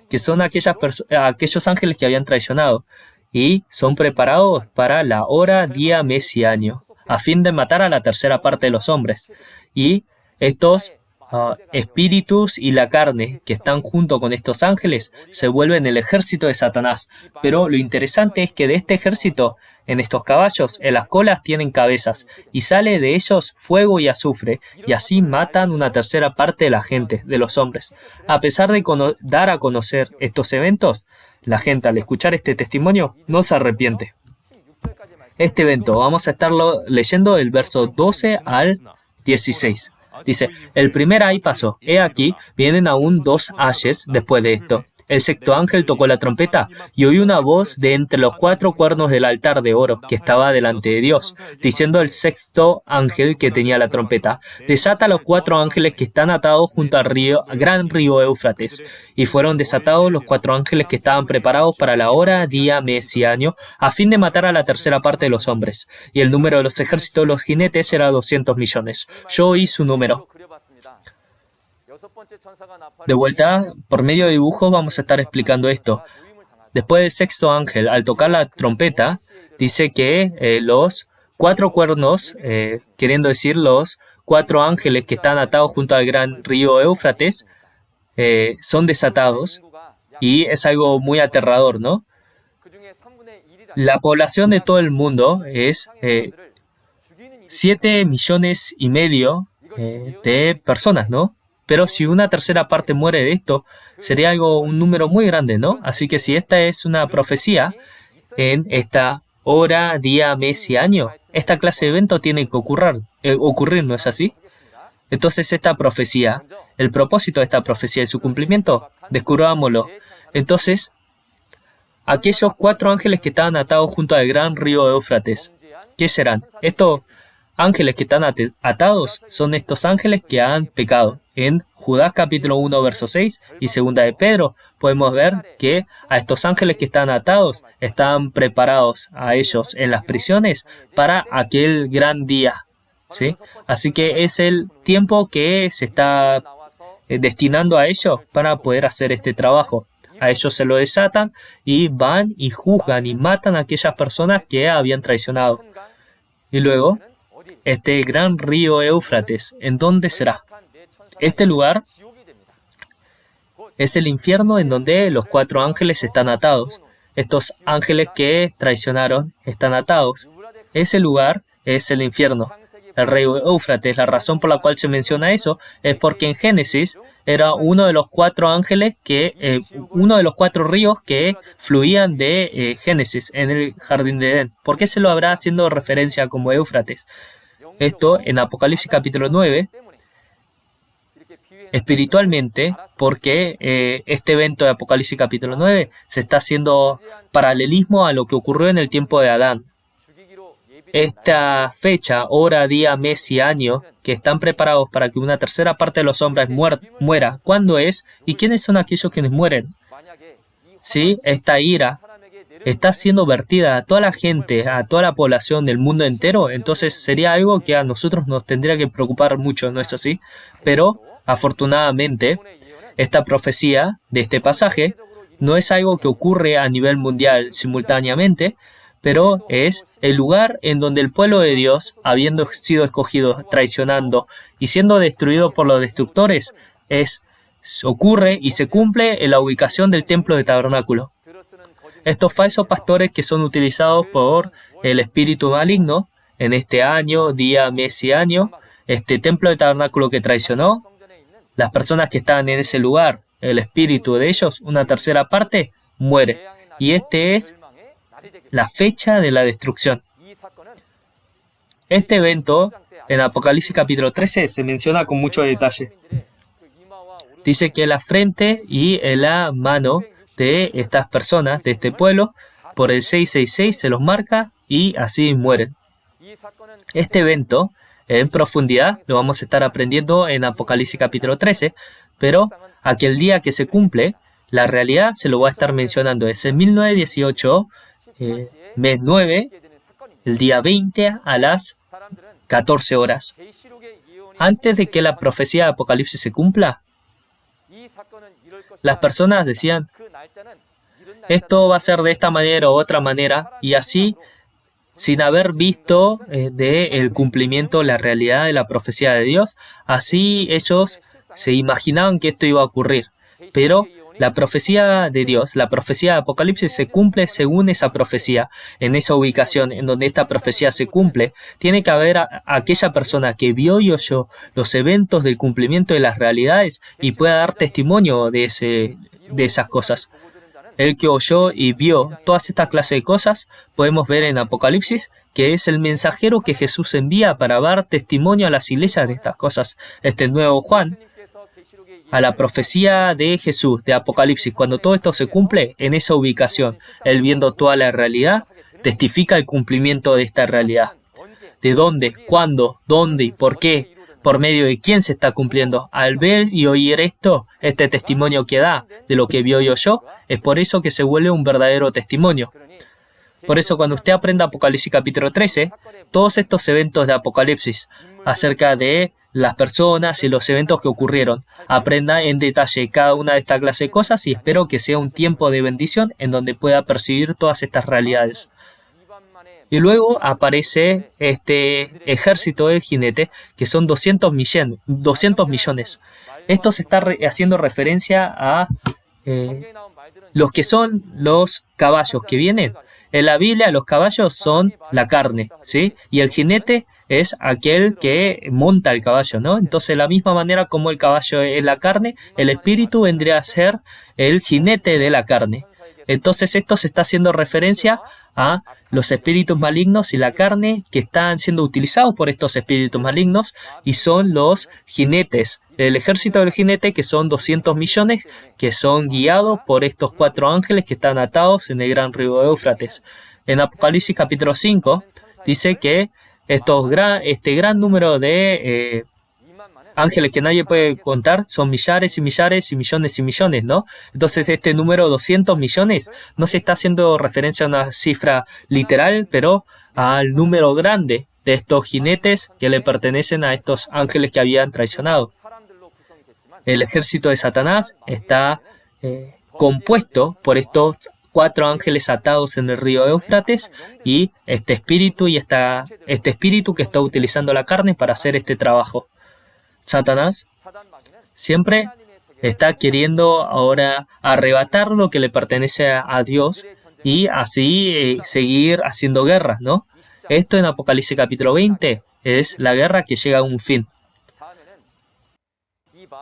que son aquellos ángeles que habían traicionado y son preparados para la hora, día, mes y año, a fin de matar a la tercera parte de los hombres. Y estos espíritus y la carne que están junto con estos ángeles se vuelven el ejército de Satanás. Pero lo interesante es que de este ejército, en estos caballos, en las colas tienen cabezas, y sale de ellos fuego y azufre, y así matan una tercera parte de la gente, de los hombres. A pesar de dar a conocer estos eventos, la gente al escuchar este testimonio no se arrepiente. Este evento vamos a estarlo leyendo del verso 12 al 16. Dice, el primer ay pasó, he aquí, vienen aún 2 ayes después de esto. El sexto ángel tocó la trompeta y oí una voz de entre los 4 cuernos del altar de oro que estaba delante de Dios, diciendo al sexto ángel que tenía la trompeta, desata a los 4 ángeles que están atados junto al gran río Éufrates. Y fueron desatados los 4 ángeles que estaban preparados para la hora, día, mes y año, a fin de matar a la tercera parte de los hombres. Y el número de los ejércitos de los jinetes era 200 millones. Yo oí su número. De vuelta, por medio de dibujos vamos a estar explicando esto. Después del sexto ángel, al tocar la trompeta, dice que los 4 cuernos, queriendo decir los 4 ángeles que están atados junto al gran río Éufrates, son desatados, y es algo muy aterrador, ¿no? La población de todo el mundo es 7,5 millones de personas, ¿no? Pero si una tercera parte muere de esto, sería un número muy grande, ¿no? Así que si esta es una profecía en esta hora, día, mes y año, esta clase de evento tiene que ocurrir, ¿no es así? Entonces esta profecía, el propósito de esta profecía y su cumplimiento, descubrámoslo. Entonces, aquellos 4 ángeles que estaban atados junto al gran río Éufrates, ¿qué serán? Estos ángeles que están atados son estos ángeles que han pecado. En Judas capítulo 1 verso 6 y segunda de Pedro podemos ver que a estos ángeles que están atados están preparados a ellos en las prisiones para aquel gran día, ¿sí? Así que es el tiempo que se está destinando a ellos para poder hacer este trabajo. A ellos se lo desatan y van y juzgan y matan a aquellas personas que habían traicionado. Y luego, este gran río Éufrates, ¿en dónde será? Este lugar es el infierno en donde los 4 ángeles están atados. Estos ángeles que traicionaron están atados. Ese lugar es el infierno. El río Éufrates, la razón por la cual se menciona eso es porque en Génesis era uno de los 4 ángeles uno de los 4 ríos que fluían de Génesis en el jardín de Edén. ¿Por qué se lo habrá haciendo referencia como Éufrates? Esto en Apocalipsis capítulo 9, espiritualmente, porque este evento de Apocalipsis capítulo 9 se está haciendo paralelismo a lo que ocurrió en el tiempo de Adán. Esta fecha, hora, día, mes y año, que están preparados para que una tercera parte de los hombres muera, ¿cuándo es? ¿Y quiénes son aquellos quienes mueren? Sí, esta ira está siendo vertida a toda la gente, a toda la población del mundo entero, entonces sería algo que a nosotros nos tendría que preocupar mucho, ¿no es así? Pero, afortunadamente, esta profecía de este pasaje no es algo que ocurre a nivel mundial simultáneamente, pero es el lugar en donde el pueblo de Dios, habiendo sido escogido, traicionando y siendo destruido por los destructores, ocurre y se cumple en la ubicación del templo de tabernáculo. Estos falsos pastores que son utilizados por el espíritu maligno en este año, día, mes y año, este templo de tabernáculo que traicionó, las personas que estaban en ese lugar, el espíritu de ellos, una tercera parte, muere. Y este es la fecha de la destrucción. Este evento, en Apocalipsis capítulo 13, se menciona con mucho detalle. Dice que la frente y la mano de estas personas, de este pueblo, por el 666 se los marca y así mueren. Este evento, en profundidad, lo vamos a estar aprendiendo en Apocalipsis capítulo 13, pero aquel día que se cumple, la realidad se lo voy a estar mencionando. Es en 1918, mes 9, el día 20 a las 14 horas. Antes de que la profecía de Apocalipsis se cumpla, las personas decían, esto va a ser de esta manera u otra manera, y así, sin haber visto el cumplimiento, la realidad de la profecía de Dios, así ellos se imaginaban que esto iba a ocurrir. Pero la profecía de Dios, la profecía de Apocalipsis se cumple según esa profecía. En esa ubicación en donde esta profecía se cumple, tiene que haber aquella persona que vio y oyó los eventos del cumplimiento de las realidades y pueda dar testimonio de esas cosas. El que oyó y vio todas estas clases de cosas, podemos ver en Apocalipsis que es el mensajero que Jesús envía para dar testimonio a las iglesias de estas cosas. Este nuevo Juan, a la profecía de Jesús, de Apocalipsis, cuando todo esto se cumple, en esa ubicación, él viendo toda la realidad, testifica el cumplimiento de esta realidad. ¿De dónde, cuándo, dónde y por qué? ¿Por medio de quién se está cumpliendo? Al ver y oír esto, este testimonio que da de lo que vio y oyó, es por eso que se vuelve un verdadero testimonio. Por eso cuando usted aprenda Apocalipsis capítulo 13, todos estos eventos de Apocalipsis acerca de las personas y los eventos que ocurrieron, aprenda en detalle cada una de estas clases de cosas y espero que sea un tiempo de bendición en donde pueda percibir todas estas realidades. Y luego aparece este ejército del jinete, que son 200 millones. Esto se está haciendo referencia a los que son los caballos que vienen. En la Biblia los caballos son la carne, ¿sí? Y el jinete es aquel que monta el caballo, ¿no? Entonces, de la misma manera como el caballo es la carne, el espíritu vendría a ser el jinete de la carne. Entonces, esto se está haciendo referencia a los espíritus malignos y la carne que están siendo utilizados por estos espíritus malignos y son los jinetes, el ejército del jinete, que son 200 millones, que son guiados por estos 4 ángeles que están atados en el gran río Éufrates. En Apocalipsis capítulo 5 dice que este gran número de ángeles que nadie puede contar son millares y millares y millones, ¿no? Entonces este número 200 millones no se está haciendo referencia a una cifra literal, pero al número grande de estos jinetes que le pertenecen a estos ángeles que habían traicionado. El ejército de Satanás está compuesto por estos 4 ángeles atados en el río Éufrates y este espíritu que está utilizando la carne para hacer este trabajo. Satanás siempre está queriendo ahora arrebatar lo que le pertenece a Dios y así seguir haciendo guerras, ¿no? Esto en Apocalipsis capítulo 20 es la guerra que llega a un fin.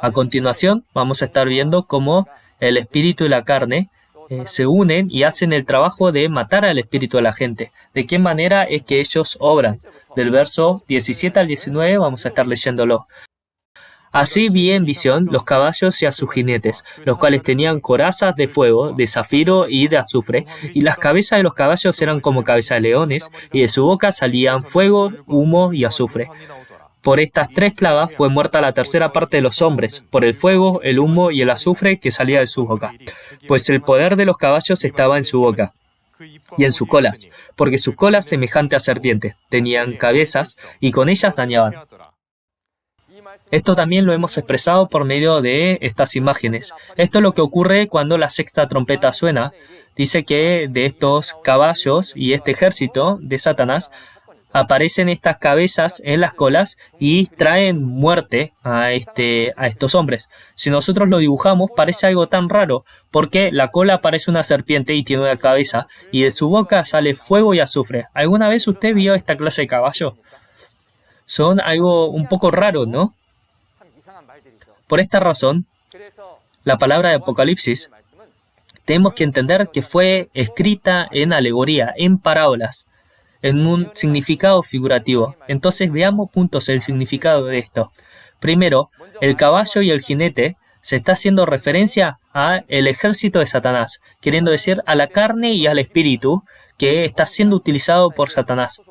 A continuación vamos a estar viendo cómo el espíritu y la carne se unen y hacen el trabajo de matar al espíritu de la gente. ¿De qué manera es que ellos obran? Del verso 17 al 19 vamos a estar leyéndolo. Así vi en visión los caballos y a sus jinetes, los cuales tenían corazas de fuego, de zafiro y de azufre, y las cabezas de los caballos eran como cabezas de leones, y de su boca salían fuego, humo y azufre. Por estas 3 plagas fue muerta la tercera parte de los hombres, por el fuego, el humo y el azufre que salía de su boca. Pues el poder de los caballos estaba en su boca y en sus colas, porque sus colas, semejante a serpientes, tenían cabezas y con ellas dañaban. Esto también lo hemos expresado por medio de estas imágenes. Esto es lo que ocurre cuando la sexta trompeta suena. Dice que de estos caballos y este ejército de Satanás aparecen estas cabezas en las colas y traen muerte a estos hombres. Si nosotros lo dibujamos, parece algo tan raro, porque la cola parece una serpiente y tiene una cabeza, y de su boca sale fuego y azufre. ¿Alguna vez usted vio esta clase de caballo? Son algo un poco raro, ¿no? Por esta razón, la palabra de Apocalipsis, tenemos que entender que fue escrita en alegoría, en parábolas, en un significado figurativo. Entonces veamos juntos el significado de esto. Primero, el caballo y el jinete se está haciendo referencia a el ejército de Satanás, queriendo decir a la carne y al espíritu que está siendo utilizado por Satanás.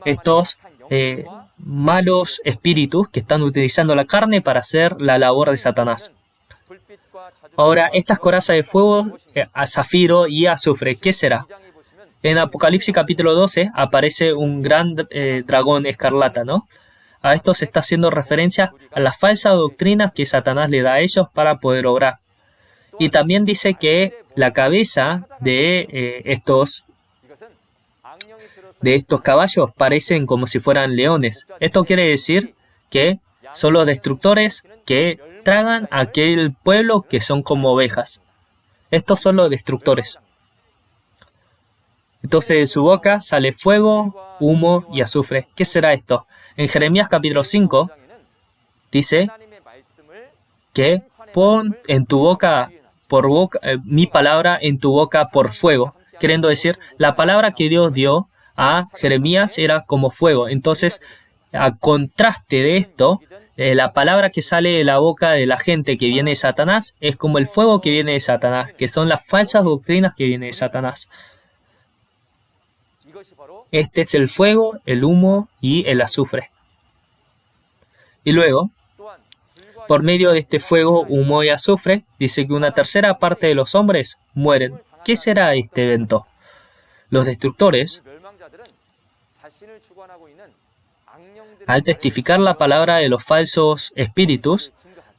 Estos malos espíritus que están utilizando la carne para hacer la labor de Satanás. Ahora, estas corazas de fuego, a zafiro y azufre, ¿qué será? En Apocalipsis capítulo 12 aparece un gran dragón escarlata, ¿no? A esto se está haciendo referencia a las falsas doctrinas que Satanás le da a ellos para poder obrar. Y también dice que la cabeza de estos caballos parecen como si fueran leones. Esto quiere decir que son los destructores que tragan a aquel pueblo que son como ovejas. Estos son los destructores. Entonces de su boca sale fuego, humo y azufre. ¿Qué será esto? En Jeremías capítulo 5 dice que pon en tu boca, mi palabra en tu boca por fuego. Queriendo decir, la palabra que Dios dio a Jeremías era como fuego. Entonces, a contraste de esto, la palabra que sale de la boca de la gente que viene de Satanás es como el fuego que viene de Satanás, que son las falsas doctrinas que vienen de Satanás. Este es el fuego, el humo y el azufre. Y luego, por medio de este fuego, humo y azufre, dice que una tercera parte de los hombres mueren. ¿Qué será este evento? Los destructores, al testificar la palabra de los falsos espíritus,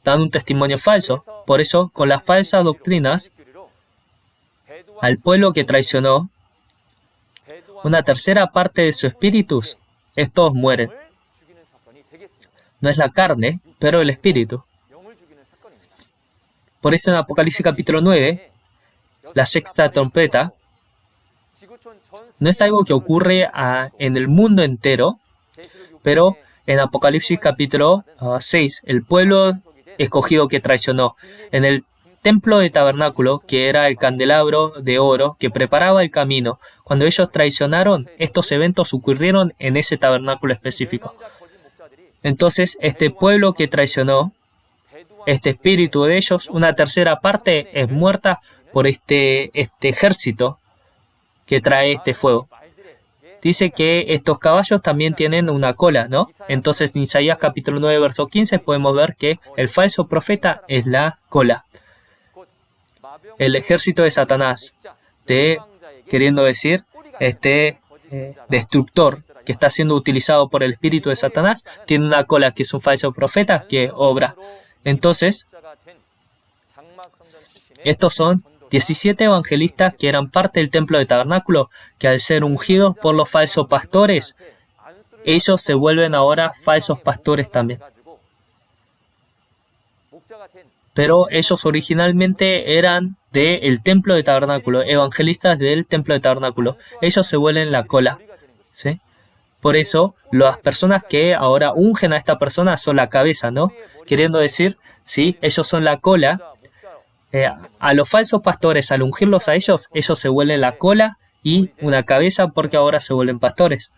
dan un testimonio falso. Por eso, con las falsas doctrinas, al pueblo que traicionó, una tercera parte de sus espíritus, estos mueren. No es la carne, pero el espíritu. Por eso en Apocalipsis capítulo 9, la sexta trompeta, no es algo que ocurre en el mundo entero, pero en Apocalipsis capítulo 6, el pueblo escogido que traicionó, en el templo de tabernáculo, que era el candelabro de oro que preparaba el camino, cuando ellos traicionaron, estos eventos ocurrieron en ese tabernáculo específico. Entonces, este pueblo que traicionó, este espíritu de ellos, una tercera parte es muerta por este ejército que trae este fuego. Dice que estos caballos también tienen una cola, ¿no? Entonces, en Isaías capítulo 9, verso 15, podemos ver que el falso profeta es la cola. El ejército de Satanás, queriendo decir, destructor que está siendo utilizado por el espíritu de Satanás, tiene una cola que es un falso profeta que obra. Entonces, estos son 17 evangelistas que eran parte del templo de tabernáculo, que al ser ungidos por los falsos pastores, ellos se vuelven ahora falsos pastores también. Pero ellos originalmente eran del templo de tabernáculo, evangelistas del templo de tabernáculo. Ellos se vuelven la cola, ¿sí? Por eso, las personas que ahora ungen a esta persona son la cabeza, ¿no? Queriendo decir, sí, ellos son la cola. A los falsos pastores, al ungirlos a ellos se vuelven la cola y una cabeza porque ahora se vuelven pastores.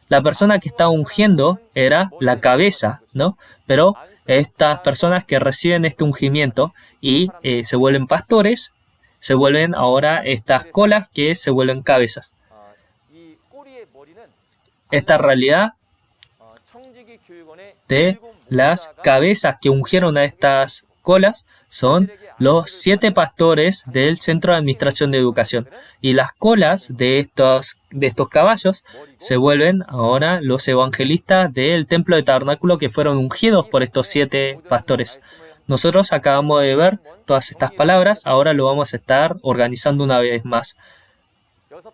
La persona que está ungiendo era la cabeza, ¿no? Pero estas personas que reciben este ungimiento y se vuelven pastores, se vuelven ahora estas colas que se vuelven cabezas. Esta realidad de las cabezas que ungieron a estas colas son los 7 pastores del Centro de Administración de Educación. Y las colas de estos caballos se vuelven ahora los evangelistas del Templo de Tabernáculo que fueron ungidos por estos 7 pastores. Nosotros acabamos de ver todas estas palabras, ahora lo vamos a estar organizando una vez más.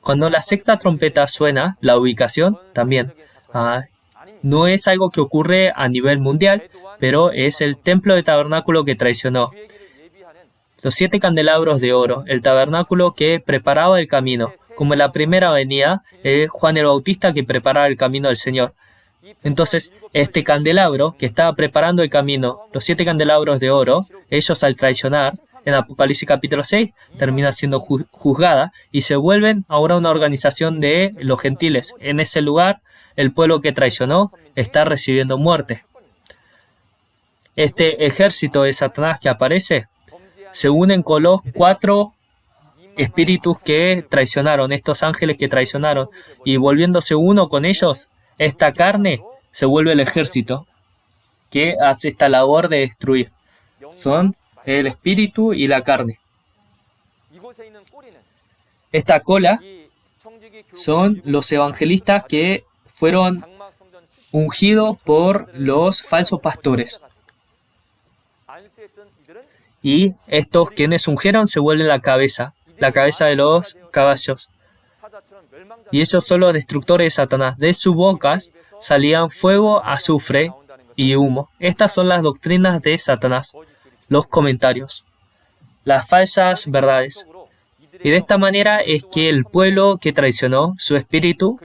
Cuando la sexta trompeta suena, la ubicación también. No es algo que ocurre a nivel mundial, pero es el templo de tabernáculo que traicionó. Los 7 candelabros de oro, el tabernáculo que preparaba el camino. Como en la primera venida, Juan el Bautista que preparaba el camino del Señor. Entonces, este candelabro que estaba preparando el camino, los 7 candelabros de oro, ellos al traicionar, en Apocalipsis capítulo 6, termina siendo juzgada y se vuelven ahora una organización de los gentiles. En ese lugar, el pueblo que traicionó está recibiendo muerte. Este ejército de Satanás que aparece se unen con los 4 espíritus que traicionaron, estos ángeles que traicionaron, y volviéndose uno con ellos, esta carne se vuelve el ejército que hace esta labor de destruir. Son el espíritu y la carne. Esta cola son los evangelistas que fueron ungidos por los falsos pastores. Y estos quienes ungieron se vuelven la cabeza de los caballos. Y ellos son los destructores de Satanás. De sus bocas salían fuego, azufre y humo. Estas son las doctrinas de Satanás, los comentarios, las falsas verdades. Y de esta manera es que el pueblo que traicionó su espíritu,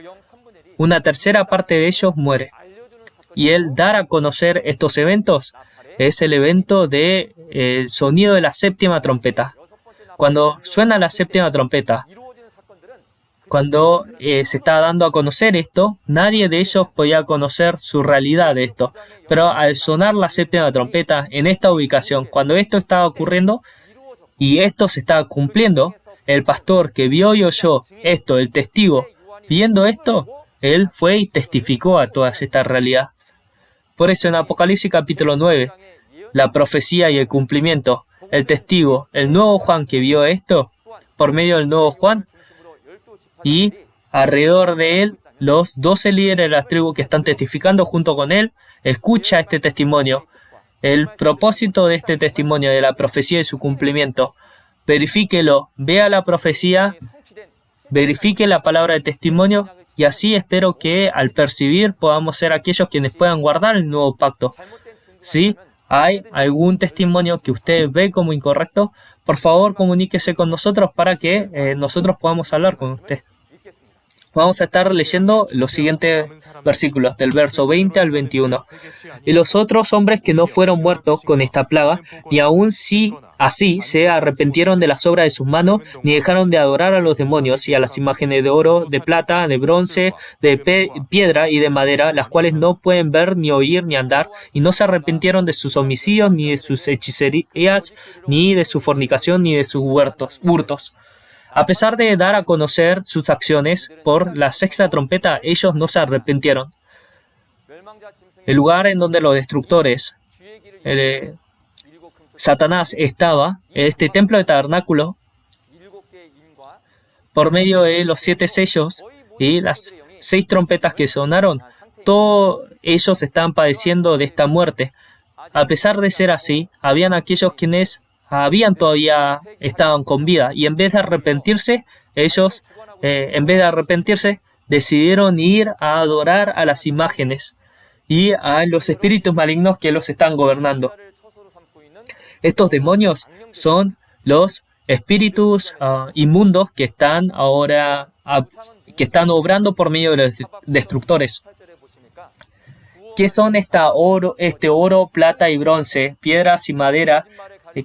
una tercera parte de ellos muere. Y el dar a conocer estos eventos es el evento del sonido de la séptima trompeta. Cuando suena la séptima trompeta, cuando se está dando a conocer esto, nadie de ellos podía conocer su realidad de esto. Pero al sonar la séptima trompeta en esta ubicación, cuando esto estaba ocurriendo y esto se estaba cumpliendo, el pastor que vio y oyó esto, el testigo, viendo esto, él fue y testificó a toda esta realidad. Por eso en Apocalipsis capítulo 9, la profecía y el cumplimiento, el testigo, el nuevo Juan que vio esto, por medio del nuevo Juan, y alrededor de él, los 12 líderes de la tribu que están testificando junto con él, escucha este testimonio. El propósito de este testimonio, de la profecía y su cumplimiento, verifíquelo, vea la profecía, verifique la palabra de testimonio, y así espero que al percibir podamos ser aquellos quienes puedan guardar el nuevo pacto. Si hay algún testimonio que usted ve como incorrecto, por favor comuníquese con nosotros para que nosotros podamos hablar con usted. Vamos a estar leyendo los siguientes versículos, del verso 20 al 21. Y los otros hombres que no fueron muertos con esta plaga, ni aun si así se arrepintieron de las obras de sus manos, ni dejaron de adorar a los demonios y a las imágenes de oro, de plata, de bronce, de piedra y de madera, las cuales no pueden ver, ni oír, ni andar, y no se arrepintieron de sus homicidios, ni de sus hechicerías, ni de su fornicación, ni de sus hurtos. A pesar de dar a conocer sus acciones por la sexta trompeta, ellos no se arrepintieron. El lugar en donde los destructores, Satanás estaba, este templo de tabernáculo, por medio de los 7 sellos y las 6 trompetas que sonaron, todos ellos estaban padeciendo de esta muerte. A pesar de ser así, habían aquellos quienes estaban con vida, y en vez de arrepentirse, ellos, decidieron ir a adorar a las imágenes y a los espíritus malignos que los están gobernando. Estos demonios son los espíritus inmundos que están ahora obrando por medio de los destructores. ¿Qué son este oro, plata y bronce, piedras y madera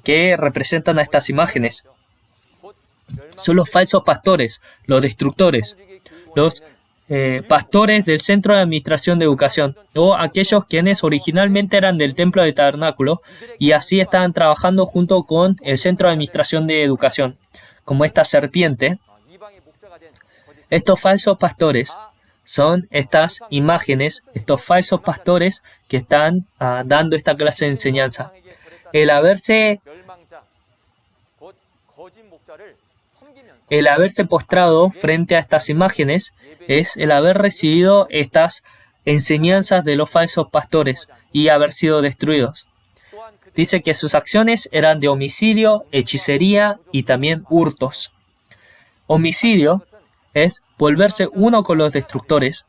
que representan a estas imágenes? Son los falsos pastores, los destructores, los pastores del Centro de Administración de Educación, o aquellos quienes originalmente eran del Templo de Tabernáculo y así estaban trabajando junto con el Centro de Administración de Educación, como esta serpiente. Estos falsos pastores son estas imágenes, estos falsos pastores que están dando esta clase de enseñanza. El haberse postrado frente a estas imágenes es el haber recibido estas enseñanzas de los falsos pastores y haber sido destruidos. Dice que sus acciones eran de homicidio, hechicería y también hurtos. Homicidio es volverse uno con los destructores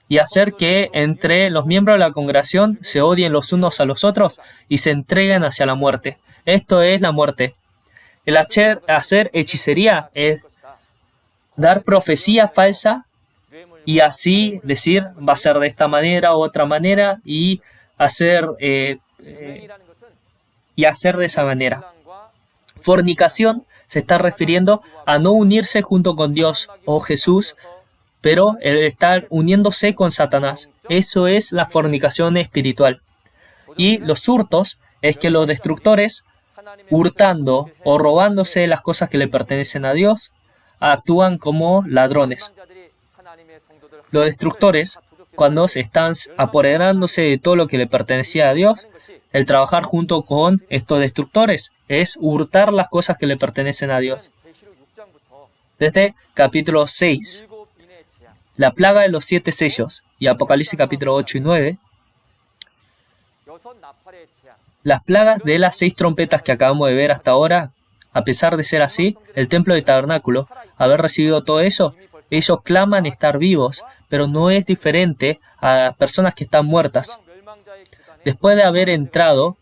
y hacer que entre los miembros de la congregación se odien los unos a los otros y se entreguen hacia la muerte. Esto es la muerte. El hacer hechicería es dar profecía falsa y así decir va a ser de esta manera u otra manera y hacer y hacer de esa manera. Fornicación se está refiriendo a no unirse junto con Dios o Jesús, pero el estar uniéndose con Satanás. Eso es la fornicación espiritual. Y los hurtos es que los destructores, hurtando o robándose las cosas que le pertenecen a Dios, actúan como ladrones. Los destructores, cuando se están apoderándose de todo lo que le pertenecía a Dios, el trabajar junto con estos destructores es hurtar las cosas que le pertenecen a Dios. Desde capítulo 6, la plaga de los 7 sellos, y Apocalipsis capítulo 8 y 9, las plagas de las 6 trompetas que acabamos de ver hasta ahora, a pesar de ser así, el templo de tabernáculo, haber recibido todo eso, ellos claman estar vivos, pero no es diferente a personas que están muertas. Después de haber entrado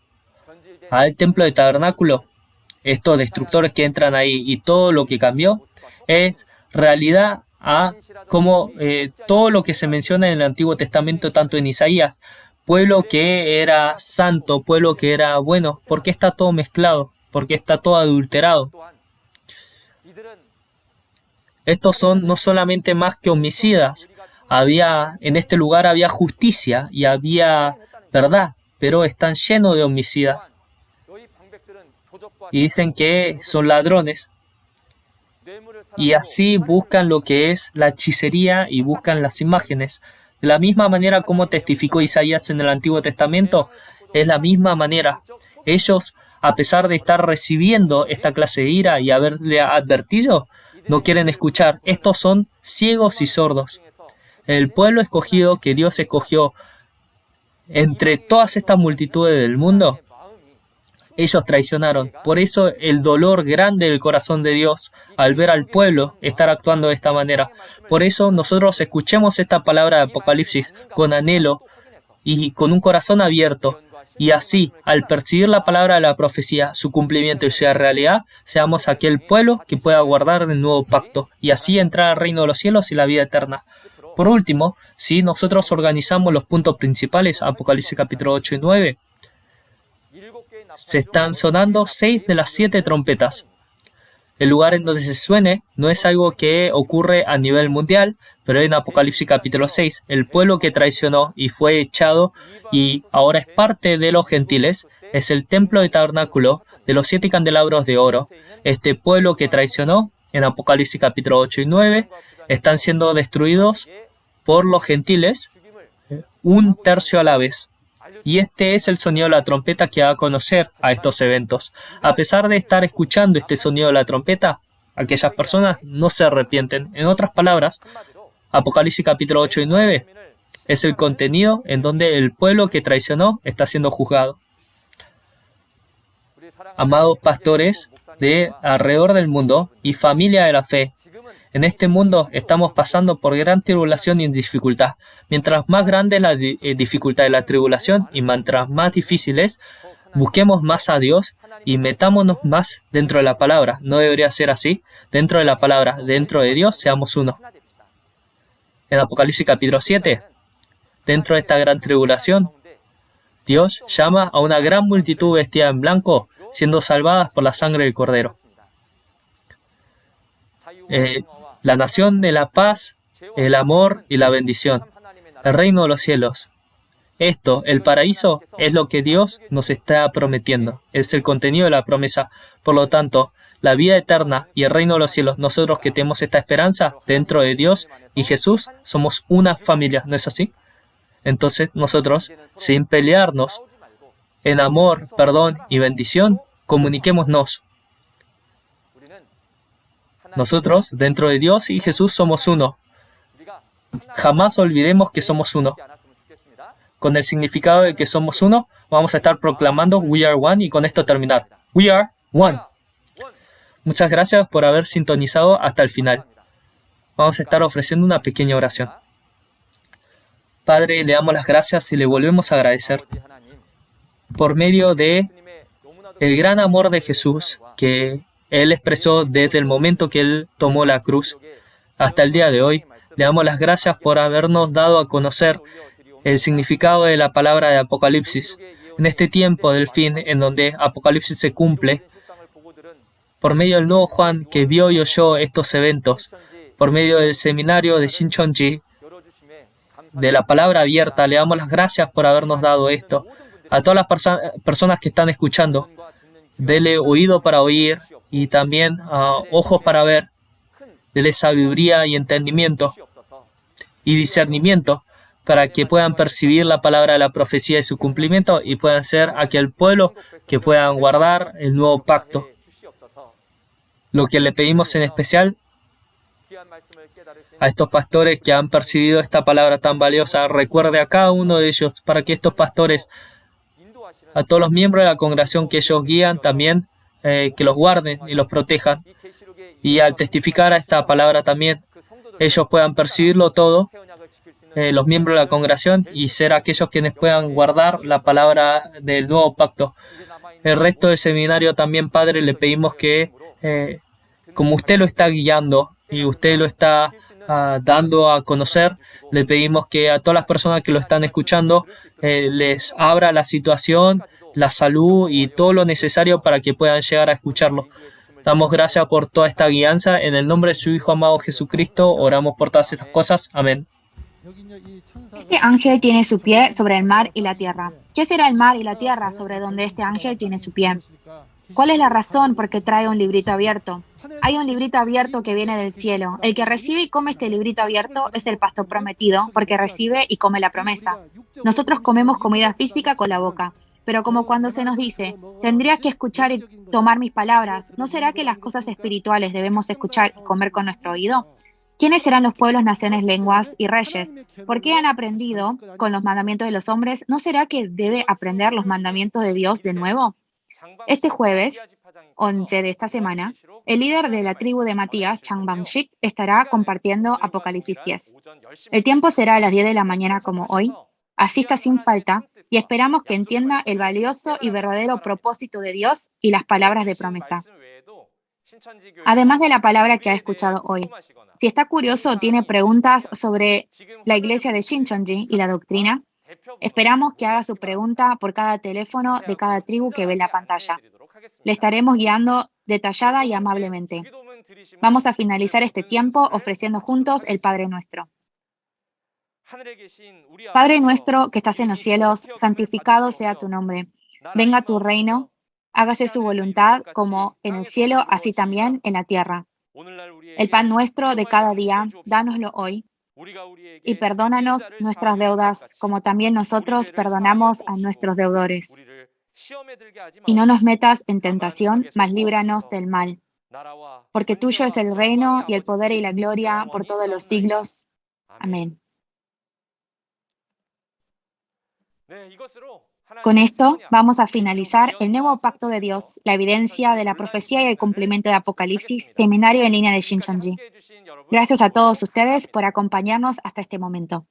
al templo de tabernáculo, estos destructores que entran ahí y todo lo que cambió, es realidad a como todo lo que se menciona en el Antiguo Testamento, tanto en Isaías, pueblo que era santo, pueblo que era bueno, ¿por qué está todo mezclado? ¿Por qué está todo adulterado? Estos son no solamente más que homicidas. En este lugar había justicia y había verdad, pero están llenos de homicidas. Y dicen que son ladrones. Y así buscan lo que es la hechicería y buscan las imágenes. De la misma manera como testificó Isaías en el Antiguo Testamento, es la misma manera. Ellos, a pesar de estar recibiendo esta clase de ira y haberle advertido, no quieren escuchar. Estos son ciegos y sordos. El pueblo escogido que Dios escogió entre todas estas multitudes del mundo, ellos traicionaron. Por eso el dolor grande del corazón de Dios al ver al pueblo estar actuando de esta manera. Por eso nosotros escuchemos esta palabra de Apocalipsis con anhelo y con un corazón abierto. Y así, al percibir la palabra de la profecía, su cumplimiento y su realidad, seamos aquel pueblo que pueda guardar el nuevo pacto y así entrar al reino de los cielos y la vida eterna. Por último, si nosotros organizamos los puntos principales, Apocalipsis capítulo 8 y 9, se están sonando 6 de las 7 trompetas. El lugar en donde se suene no es algo que ocurre a nivel mundial, pero en Apocalipsis capítulo 6, el pueblo que traicionó y fue echado y ahora es parte de los gentiles, es el templo de tabernáculo de los 7 candelabros de oro. Este pueblo que traicionó, en Apocalipsis capítulo 8 y 9, están siendo destruidos por los gentiles, un tercio a la vez. Y este es el sonido de la trompeta que da a conocer a estos eventos. A pesar de estar escuchando este sonido de la trompeta, aquellas personas no se arrepienten. En otras palabras, Apocalipsis capítulo 8 y 9 es el contenido en donde el pueblo que traicionó está siendo juzgado. Amados pastores de alrededor del mundo y familia de la fe, en este mundo estamos pasando por gran tribulación y dificultad. Mientras más grande es la dificultad de la tribulación y mientras más difícil es, busquemos más a Dios y metámonos más dentro de la palabra. No debería ser así. Dentro de la palabra, dentro de Dios, seamos uno. En Apocalipsis capítulo 7, dentro de esta gran tribulación, Dios llama a una gran multitud vestida en blanco, siendo salvadas por la sangre del Cordero. La nación de la paz, el amor y la bendición. El reino de los cielos. Esto, el paraíso, es lo que Dios nos está prometiendo. Es el contenido de la promesa. Por lo tanto, la vida eterna y el reino de los cielos, nosotros que tenemos esta esperanza dentro de Dios y Jesús, somos una familia, ¿no es así? Entonces nosotros, sin pelearnos, en amor, perdón y bendición, comuniquémonos. Nosotros, dentro de Dios y Jesús, somos uno. Jamás olvidemos que somos uno. Con el significado de que somos uno, vamos a estar proclamando We are one y con esto terminar. We are one. Muchas gracias por haber sintonizado hasta el final. Vamos a estar ofreciendo una pequeña oración. Padre, le damos las gracias y le volvemos a agradecer por medio de el gran amor de Jesús que Él expresó desde el momento que Él tomó la cruz hasta el día de hoy. Le damos las gracias por habernos dado a conocer el significado de la palabra de Apocalipsis. En este tiempo del fin, en donde Apocalipsis se cumple, por medio del nuevo Juan que vio y oyó estos eventos, por medio del seminario de Shincheonji, de la palabra abierta, le damos las gracias por habernos dado esto. A todas las personas que están escuchando, dele oído para oír y también ojos para ver, dele sabiduría y entendimiento y discernimiento para que puedan percibir la palabra de la profecía y su cumplimiento y puedan ser aquel pueblo que puedan guardar el nuevo pacto. Lo que le pedimos en especial a estos pastores que han percibido esta palabra tan valiosa, recuerde a cada uno de ellos para que estos pastores, a todos los miembros de la congregación que ellos guían también, que los guarden y los protejan. Y al testificar a esta palabra también, ellos puedan percibirlo todo, los miembros de la congregación, y ser aquellos quienes puedan guardar la palabra del nuevo pacto. El resto del seminario también, Padre, le pedimos que, como usted lo está guiando y usted lo está dando a conocer, le pedimos que a todas las personas que lo están escuchando les abra la situación, la salud y todo lo necesario para que puedan llegar a escucharlo. Damos gracias por toda esta guianza. En el nombre de su Hijo amado Jesucristo, oramos por todas estas cosas. Amén. Este ángel tiene su pie sobre el mar y la tierra. ¿Qué será el mar y la tierra sobre donde este ángel tiene su pie? ¿Cuál es la razón por qué trae un librito abierto? Hay un librito abierto que viene del cielo. El que recibe y come este librito abierto es el pastor prometido, porque recibe y come la promesa. Nosotros comemos comida física con la boca, pero como cuando se nos dice, tendrías que escuchar y tomar mis palabras, ¿no será que las cosas espirituales debemos escuchar y comer con nuestro oído? ¿Quiénes serán los pueblos, naciones, lenguas y reyes? ¿Por qué han aprendido con los mandamientos de los hombres? ¿No será que debe aprender los mandamientos de Dios de nuevo? Este jueves 11 de esta semana, el líder de la tribu de Matías, Chang Bang-shik, estará compartiendo Apocalipsis 10. El tiempo será a las 10 de la mañana como hoy. Asista sin falta y esperamos que entienda el valioso y verdadero propósito de Dios y las palabras de promesa. Además de la palabra que ha escuchado hoy, si está curioso o tiene preguntas sobre la iglesia de Shincheonji y la doctrina, esperamos que haga su pregunta por cada teléfono de cada tribu que ve en la pantalla. Le estaremos guiando detallada y amablemente. Vamos a finalizar este tiempo ofreciendo juntos el Padre Nuestro. Padre nuestro que estás en los cielos, santificado sea tu nombre. Venga tu reino, hágase su voluntad como en el cielo, así también en la tierra. El pan nuestro de cada día, dánoslo hoy. Y perdónanos nuestras deudas, como también nosotros perdonamos a nuestros deudores. Y no nos metas en tentación, mas líbranos del mal. Porque tuyo es el reino y el poder y la gloria por todos los siglos. Amén. Con esto vamos a finalizar el nuevo pacto de Dios, la evidencia de la profecía y el cumplimiento de Apocalipsis, seminario en línea de Shincheonji. Gracias a todos ustedes por acompañarnos hasta este momento.